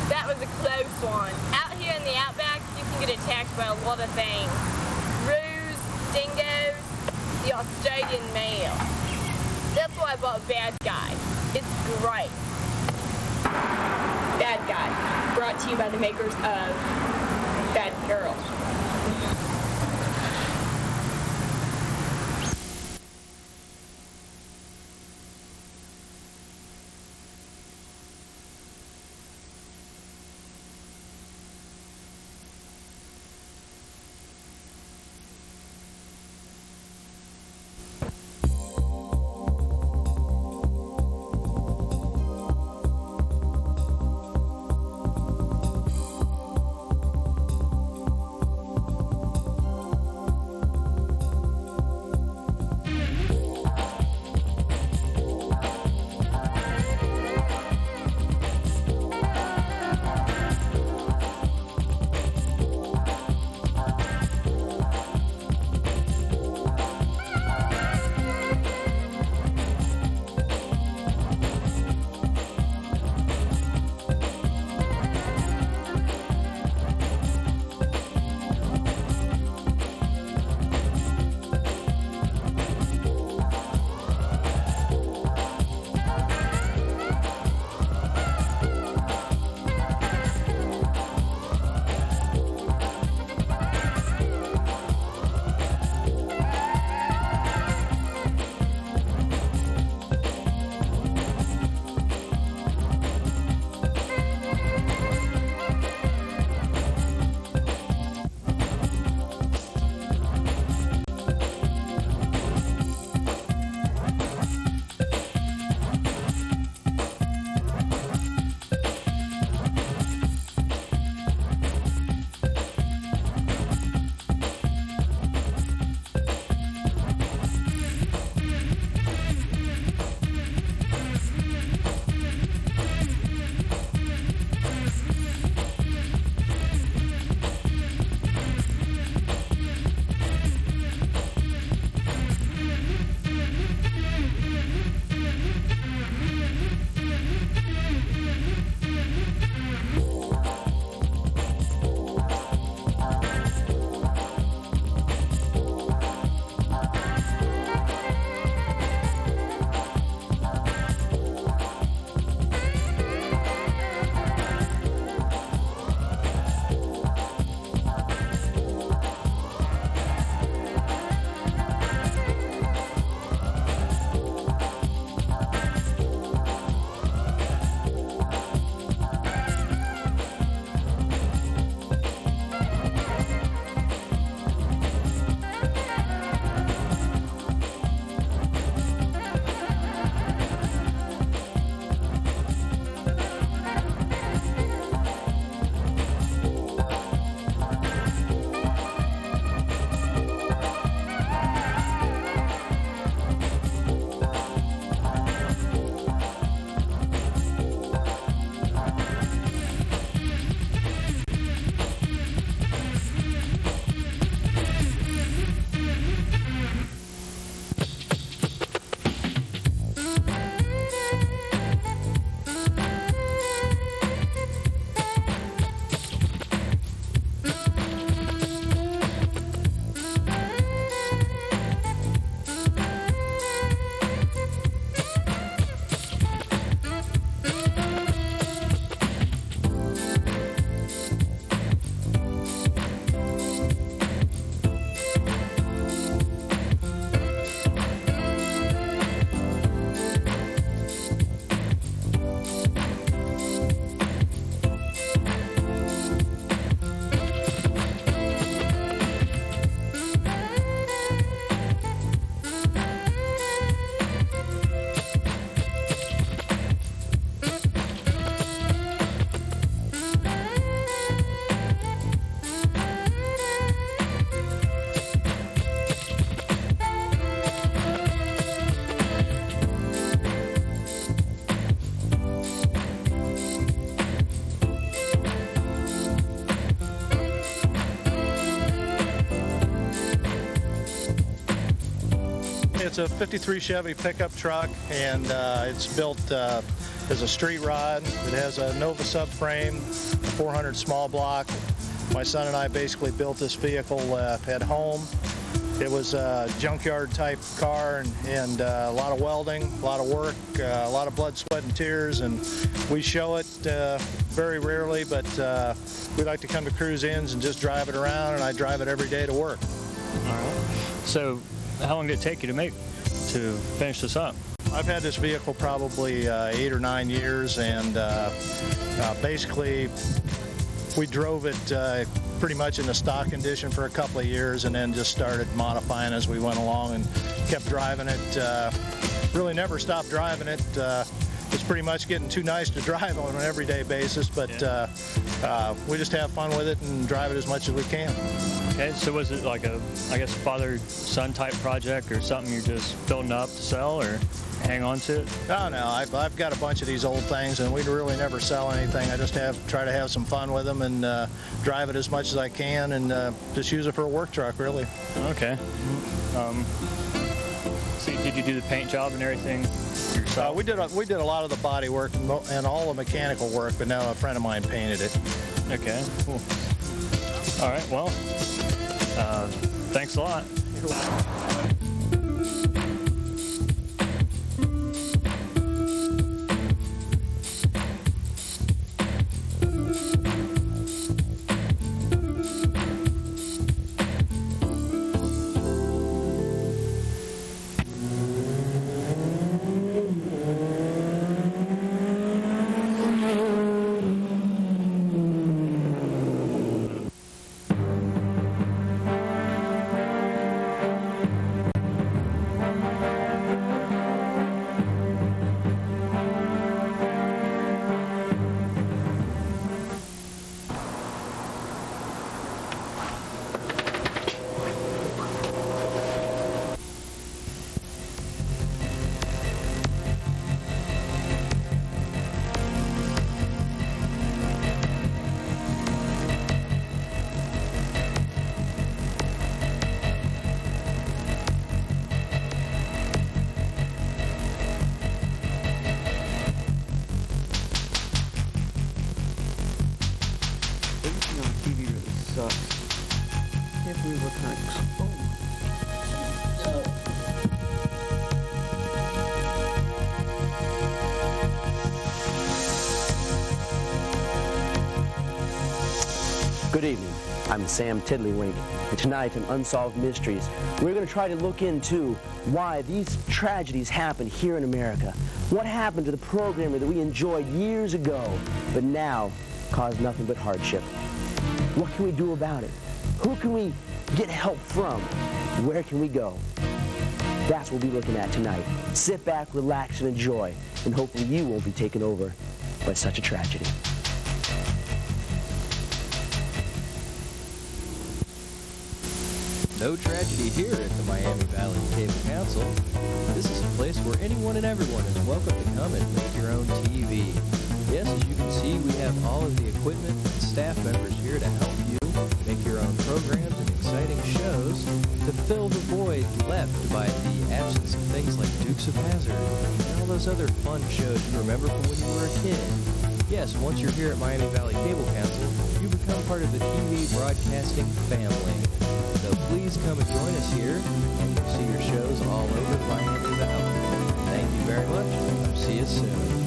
Speaker 19: That was a close one. Out here in the outback, you can get attacked by a lot of things. Roos, dingoes, the Australian male. That's why I bought Bad Guy. It's great. Bad
Speaker 12: Bad Guy, brought to you by the makers of Bad Girl.
Speaker 4: It's a 53 Chevy pickup truck, and it's built as a street rod. It has a Nova subframe, a 400 small block. My son and I basically built this vehicle at home. It was a junkyard type car and a lot of welding, a lot of work, a lot of blood, sweat, and tears. And we show it very rarely, but we like to come to cruise-ins and just drive it around, and I drive it every day to work.
Speaker 5: All right. So how long did it take you to finish this up?
Speaker 4: I've had this vehicle probably 8 or 9 years, and basically we drove it pretty much in the stock condition for a couple of years, and then just started modifying as we went along and kept driving it. Really never stopped driving it. It's pretty much getting too nice to drive on an everyday basis, but we just have fun with it and drive it as much as we can.
Speaker 5: Okay, so was it like a, I guess, father-son type project or something you're just building up to sell or hang on to it?
Speaker 4: Oh, no, I've got a bunch of these old things, and we really never sell anything. I just try to have some fun with them and drive it as much as I can, and just use it for a work truck, really.
Speaker 5: Okay. So did you do the paint job and everything yourself?
Speaker 4: We did a lot of the body work and all the mechanical work, but now a friend of mine painted it.
Speaker 5: Okay, cool. All right, well, thanks a lot.
Speaker 7: Good evening. I'm Sam Tiddlywink, and tonight in Unsolved Mysteries, we're going to try to look into why these tragedies happen here in America. What happened to the programmer that we enjoyed years ago, but now cause nothing but hardship? What can we do about it? Who can we get help from? Where can we go? That's what we'll be looking at tonight. Sit back, relax, and enjoy, and hopefully you won't be taken over by such a tragedy.
Speaker 9: No tragedy here at the Miami Valley Cable Council. This is a place where anyone and everyone is welcome to come and make your own TV. Yes, as you can see, we have all of the equipment and staff members here to help you make your own programs and exciting shows to fill the void left by the absence of things like Dukes of Hazzard and all those other fun shows you remember from when you were a kid. Yes, once you're here at Miami Valley Cable Council, you become part of the TV broadcasting family. So please come and join us here, and you'll see your shows all over Miami Valley. Thank you very much. See you soon.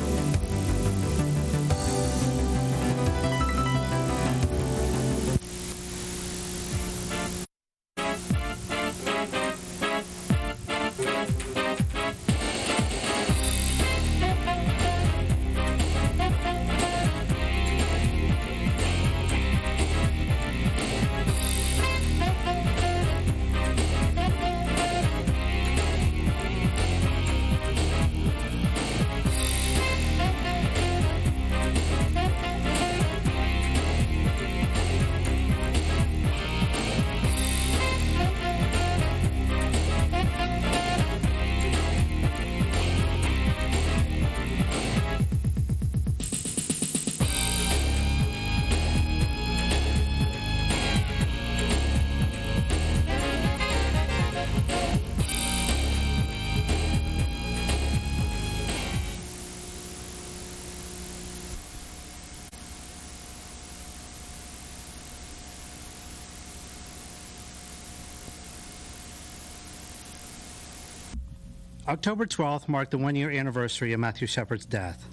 Speaker 10: October 12th marked the one-year anniversary of Matthew Shepard's death.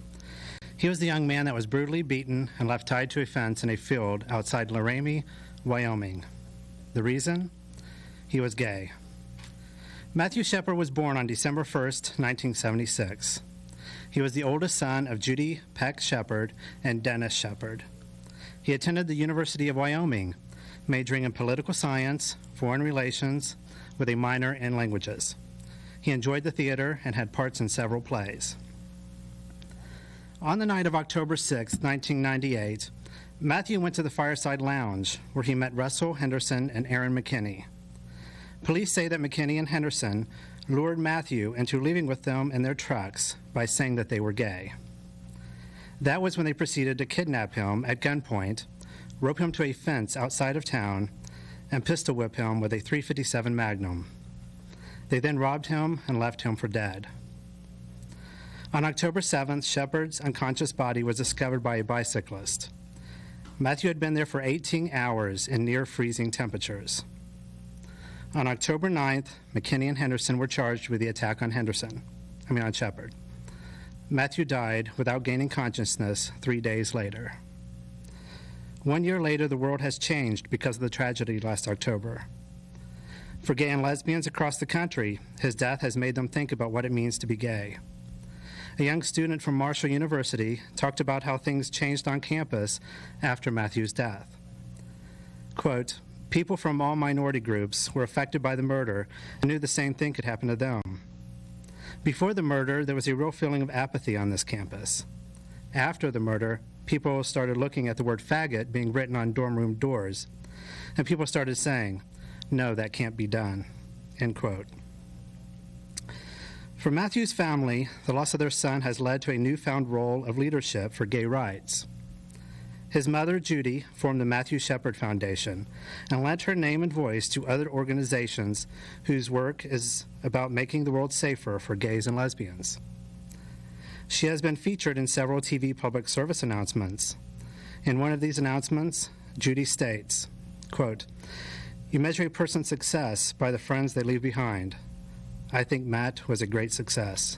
Speaker 10: He was the young man that was brutally beaten and left tied to a fence in a field outside Laramie, Wyoming. The reason? He was gay. Matthew Shepard was born on December 1st, 1976. He was the oldest son of Judy Peck Shepard and Dennis Shepard. He attended the University of Wyoming, majoring in political science, foreign relations, with a minor in languages. He enjoyed the theater and had parts in several plays. On the night of October 6, 1998, Matthew went to the Fireside Lounge, where he met Russell Henderson and Aaron McKinney. Police say that McKinney and Henderson lured Matthew into leaving with them in their trucks by saying that they were gay. That was when they proceeded to kidnap him at gunpoint, rope him to a fence outside of town, and pistol whip him with a .357 Magnum. They then robbed him and left him for dead. On October 7th, Shepard's unconscious body was discovered by a bicyclist. Matthew had been there for 18 hours in near freezing temperatures. On October 9th, McKinney and Henderson were charged with the attack on on Shepard. Matthew died without gaining consciousness 3 days later. 1 year later, the world has changed because of the tragedy last October. For gay and lesbians across the country, his death has made them think about what it means to be gay. A young student from Marshall University talked about how things changed on campus after Matthew's death. Quote, "People from all minority groups were affected by the murder and knew the same thing could happen to them. Before the murder, there was a real feeling of apathy on this campus. After the murder, people started looking at the word faggot being written on dorm room doors, and people started saying, 'No, that can't be done,'" end quote. For Matthew's family, the loss of their son has led to a newfound role of leadership for gay rights. His mother, Judy, formed the Matthew Shepard Foundation and lent her name and voice to other organizations whose work is about making the world safer for gays and lesbians. She has been featured in several TV public service announcements. In one of these announcements, Judy states, quote, "You measure a person's success by the friends they leave behind. I think Matt was a great success,"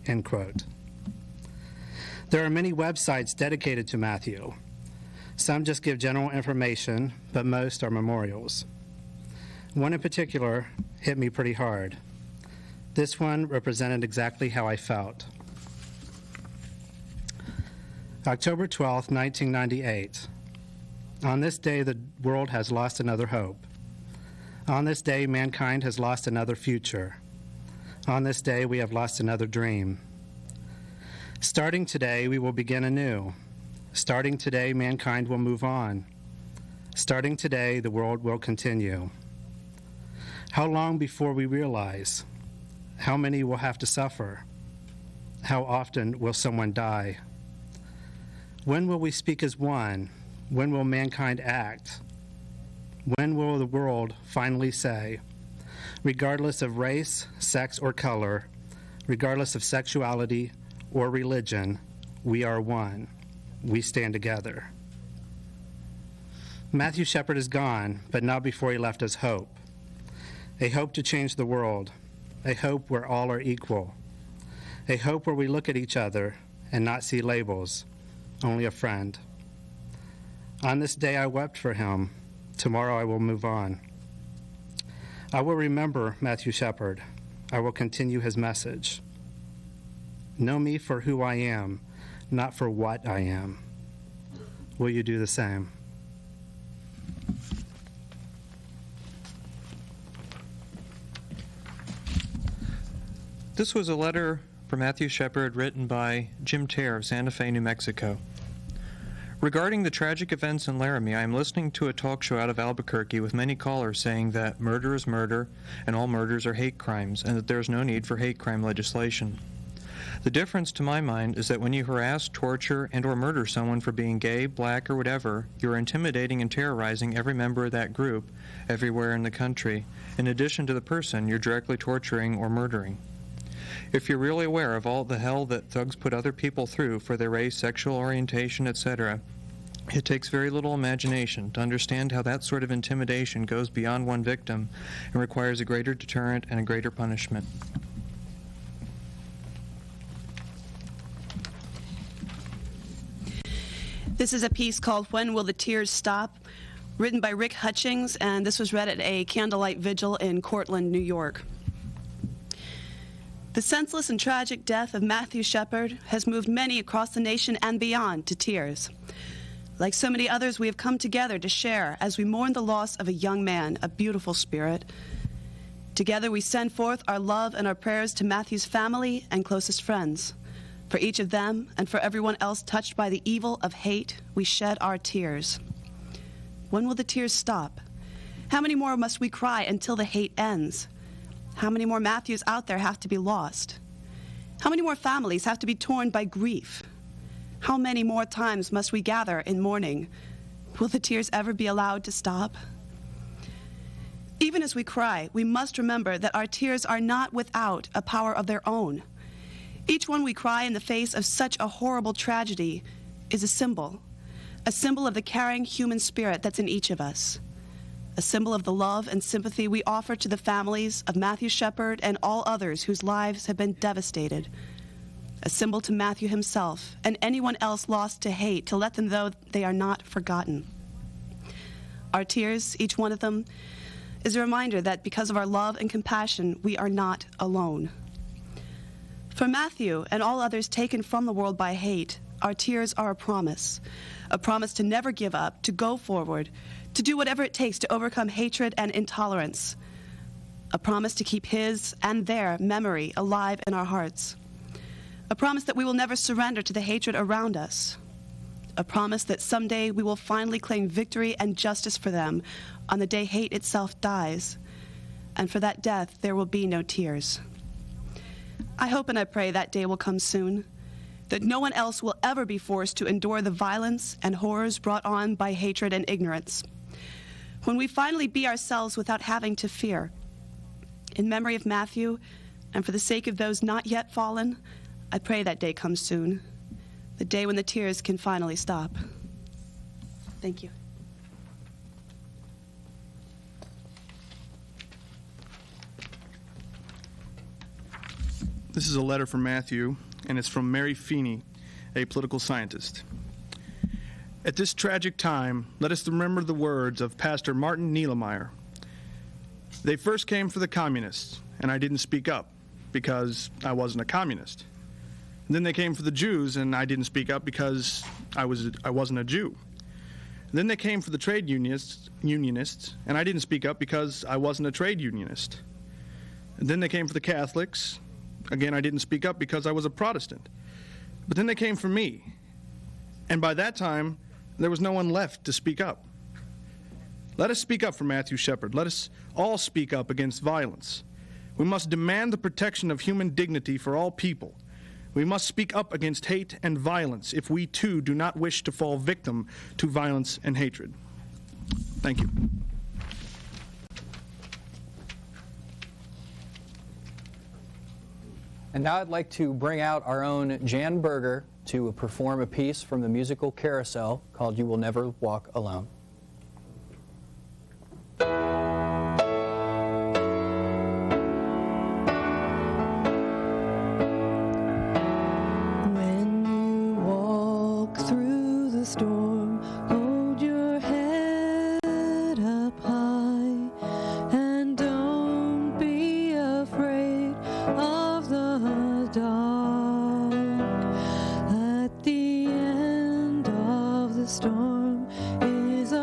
Speaker 10: end quote. There are many websites dedicated to Matthew. Some just give general information, but most are memorials. One in particular hit me pretty hard. This one represented exactly how I felt. October 12, 1998. On this day, the world has lost another hope. On this day, mankind has lost another future. On this day, we have lost another dream. Starting today, we will begin anew. Starting today, mankind will move on. Starting today, the world will continue. How long before we realize? How many will have to suffer? How often will someone die? When will we speak as one? When will mankind act? When will the world finally say, regardless of race, sex, or color, regardless of sexuality or religion, we are one. We stand together. Matthew Shepard is gone, but not before he left us hope. A hope to change the world. A hope where all are equal. A hope where we look at each other and not see labels, only a friend. On this day I wept for him. Tomorrow I will move on. I will remember Matthew Shepard. I will continue his message. Know me for who I am, not for what I am. Will you do the same?
Speaker 11: This was a letter from Matthew Shepard written by Jim Terr of Santa Fe, New Mexico. Regarding the tragic events in Laramie, I am listening to a talk show out of Albuquerque with many callers saying that murder is murder and all murders are hate crimes and that there is no need for hate crime legislation. The difference, to my mind, is that when you harass, torture, and or murder someone for being gay, black, or whatever, you are intimidating and terrorizing every member of that group everywhere in the country, in addition to the person you're directly torturing or murdering. If you're really aware of all the hell that thugs put other people through for their race, sexual orientation, etc., it takes very little imagination to understand how that sort of intimidation goes beyond one victim and requires a greater deterrent and a greater punishment.
Speaker 8: This is a piece called When Will the Tears Stop, written by Rick Hutchings, and this was read at a candlelight vigil in Cortland, New York. The senseless and tragic death of Matthew Shepard has moved many across the nation and beyond to tears. Like so many others, we have come together to share as we mourn the loss of a young man, a beautiful spirit. Together we send forth our love and our prayers to Matthew's family and closest friends. For each of them and for everyone else touched by the evil of hate, we shed our tears. When will the tears stop? How many more must we cry until the hate ends? How many more Matthews out there have to be lost? How many more families have to be torn by grief? How many more times must we gather in mourning? Will the tears ever be allowed to stop? Even as we cry, we must remember that our tears are not without a power of their own. Each one we cry in the face of such a horrible tragedy is a symbol of the caring human spirit that's in each of us, a symbol of the love and sympathy we offer to the families of Matthew Shepard and all others whose lives have been devastated, a symbol to Matthew himself and anyone else lost to hate, to let them know they are not forgotten. Our tears, each one of them, is a reminder that because of our love and compassion, we are not alone. For Matthew and all others taken from the world by hate, our tears are a promise to never give up, to go forward, to do whatever it takes to overcome hatred and intolerance, a promise to keep his and their memory alive in our hearts, a promise that we will never surrender to the hatred around us, a promise that someday we will finally claim victory and justice for them on the day hate itself dies, and for that death there will be no tears. I hope and I pray that day will come soon, that no one else will ever be forced to endure the violence and horrors brought on by hatred and ignorance. When we finally be ourselves without having to fear. In memory of Matthew, and for the sake of those not yet fallen, I pray that day comes soon, the day when the tears can finally stop. Thank you.
Speaker 13: This is a letter from Matthew, and it's from Mary Feeney, a political scientist. At this tragic time, let us remember the words of Pastor Martin Niedermeyer. They first came for the communists, and I didn't speak up because I wasn't a communist. And then they came for the Jews, and I didn't speak up because I wasn't a Jew. And then they came for the trade unionists, and I didn't speak up because I wasn't a trade unionist. And then they came for the Catholics. Again, I didn't speak up because I was a Protestant. But then they came for me. And by that time, there was no one left to speak up. Let us speak up for Matthew Shepard. Let us all speak up against violence. We must demand the protection of human dignity for all people. We must speak up against hate and violence if we too do not wish to fall victim to violence and hatred. Thank you.
Speaker 18: And now I'd like to bring out our own Jan Berger to perform a piece from the musical Carousel called You Will Never Walk Alone.
Speaker 24: When you walk through the storm, hold your head up high and don't be afraid of the dark. At the end of the storm is a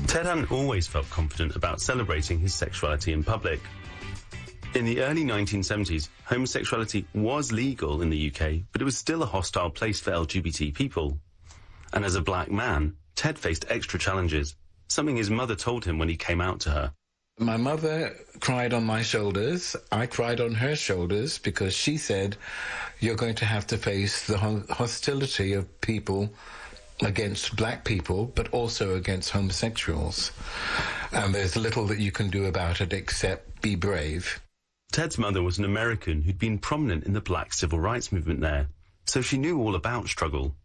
Speaker 14: Ted hadn't always felt confident about celebrating his sexuality in public. In the early 1970s, homosexuality was legal in the UK, but it was still a hostile place for LGBT people. And as a black man, Ted faced extra challenges, something his mother told him when he came out to her.
Speaker 15: My mother cried on my shoulders. I cried on her shoulders because she said, you're going to have to face the hostility of people against black people, but also against homosexuals. And there's little that you can do about it except be brave.
Speaker 14: Ted's mother was an American who'd been prominent in the black civil rights movement there, so she knew all about struggle.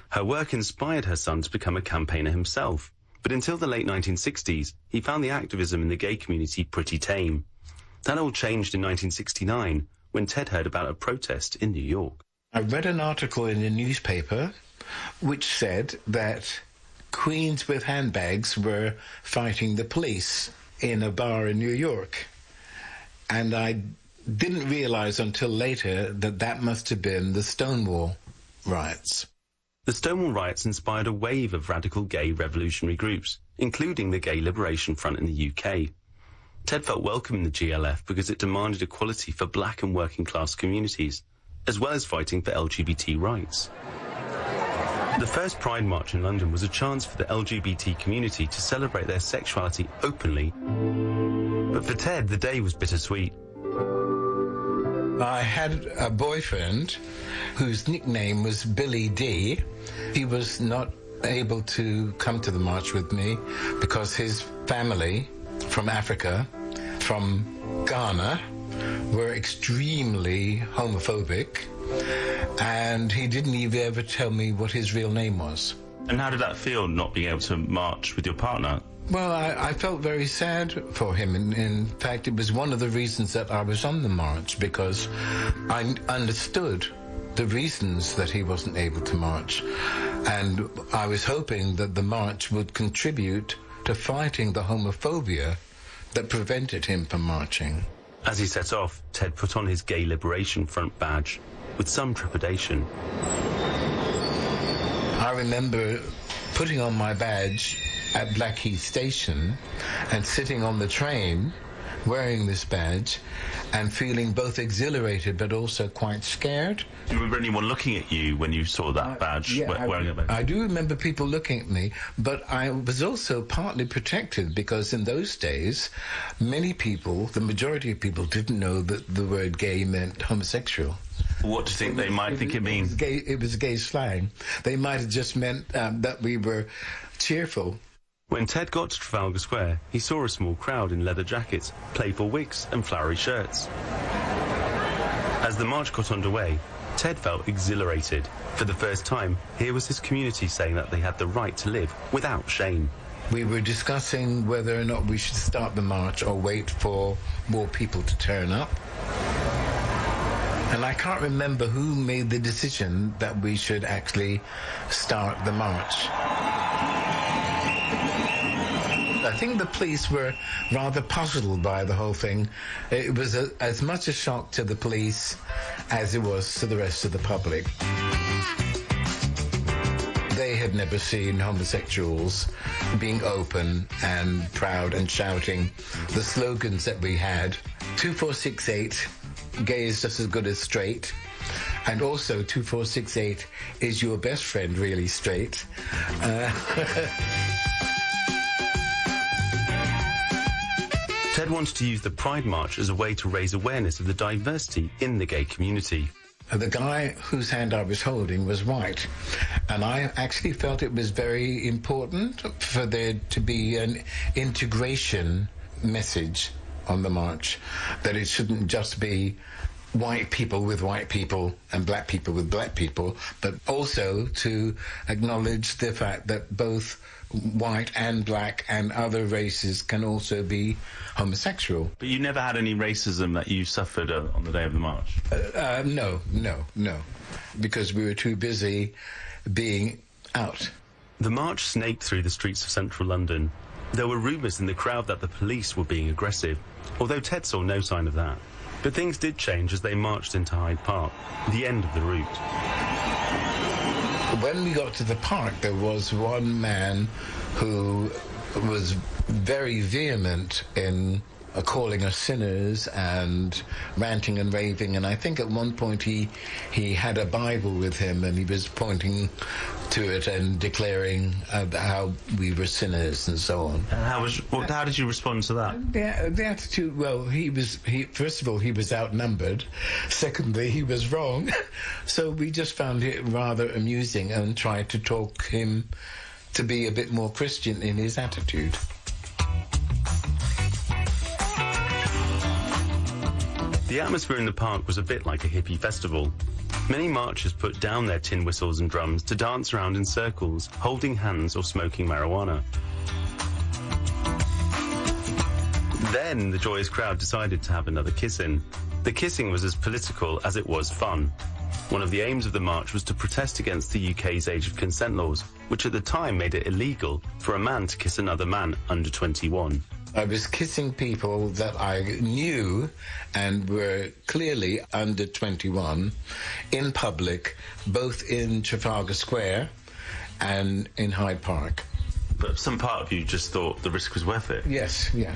Speaker 14: Her work inspired her son to become a campaigner himself, but until the late 1960s, he found the activism in the gay community pretty tame. That all changed in 1969, when Ted heard about a protest in New York.
Speaker 15: I read an article in the newspaper which said that queens with handbags were fighting the police in a bar in New York. And I didn't realize until later that that must have been the Stonewall riots.
Speaker 14: The Stonewall riots inspired a wave of radical gay revolutionary groups, including the Gay Liberation Front in the UK. Ted felt welcome in the GLF because it demanded equality for black and working class communities, as well as fighting for LGBT rights. The first Pride March in London was a chance for the LGBT community to celebrate their sexuality openly. But for Ted, the day was bittersweet.
Speaker 15: I had a boyfriend whose nickname was Billy D. He was not able to come to the march with me because his family from Africa, from Ghana, were extremely homophobic, and he didn't even ever tell me what his real name was.
Speaker 14: And how did that feel, not being able to march with your partner?
Speaker 15: Well, I felt very sad for him. In fact, it was one of the reasons that I was on the march, because I understood the reasons that he wasn't able to march. And I was hoping that the march would contribute to fighting the homophobia that prevented him from marching.
Speaker 14: As he set off, Ted put on his Gay Liberation Front badge with some trepidation.
Speaker 15: I remember putting on my badge at Blackheath Station and sitting on the train wearing this badge and feeling both exhilarated but also quite scared.
Speaker 14: Do you remember anyone looking at you when you saw that badge, wearing a badge?
Speaker 15: I do remember people looking at me, but I was also partly protected because in those days, many people, the majority of people, didn't know that the word gay meant homosexual.
Speaker 14: What do you think they might think it means?
Speaker 15: It was gay slang. They might have just meant that we were cheerful.
Speaker 14: When Ted got to Trafalgar Square, he saw a small crowd in leather jackets, playful wigs and flowery shirts. As the march got underway, Ted felt exhilarated. For the first time, here was his community saying that they had the right to live without shame.
Speaker 15: We were discussing whether or not we should start the march or wait for more people to turn up. And I can't remember who made the decision that we should actually start the march. I think the police were rather puzzled by the whole thing. It was as much a shock to the police as it was to the rest of the public. They had never seen homosexuals being open and proud and shouting the slogans that we had. 2468, gay is just as good as straight. And also 2468, is your best friend really straight?
Speaker 14: Ted wanted to use the Pride March as a way to raise awareness of the diversity in the gay community.
Speaker 15: The guy whose hand I was holding was white, and I actually felt it was very important for there to be an integration message on the march, that it shouldn't just be white people with white people and black people with black people, but also to acknowledge the fact that both white and black and other races can also be homosexual.
Speaker 14: But you never had any racism that you suffered on the day of the march?
Speaker 15: No, because we were too busy being out.
Speaker 14: The march snaked through the streets of central London. There were rumours in the crowd that the police were being aggressive, although Ted saw no sign of that. But things did change as they marched into Hyde Park, the end of the route.
Speaker 15: When we got to the park, there was one man who was very vehement in calling us sinners and ranting and raving, and I think at one point he had a Bible with him and he was pointing to it and declaring how we were sinners and so on.
Speaker 14: And how did you respond to that?
Speaker 15: The attitude, well, first of all, he was outnumbered. Secondly, he was wrong. So we just found it rather amusing and tried to talk him to be a bit more Christian in his attitude.
Speaker 14: The atmosphere in the park was a bit like a hippie festival. Many marchers put down their tin whistles and drums to dance around in circles, holding hands or smoking marijuana. Then the joyous crowd decided to have another kiss-in. The kissing was as political as it was fun. One of the aims of the march was to protest against the UK's age of consent laws, which at the time made it illegal for a man to kiss another man under 21.
Speaker 15: I was kissing people that I knew and were clearly under 21 in public, both in Trafalgar Square and in Hyde Park.
Speaker 14: But some part of you just thought the risk was worth it?
Speaker 15: Yes, yes.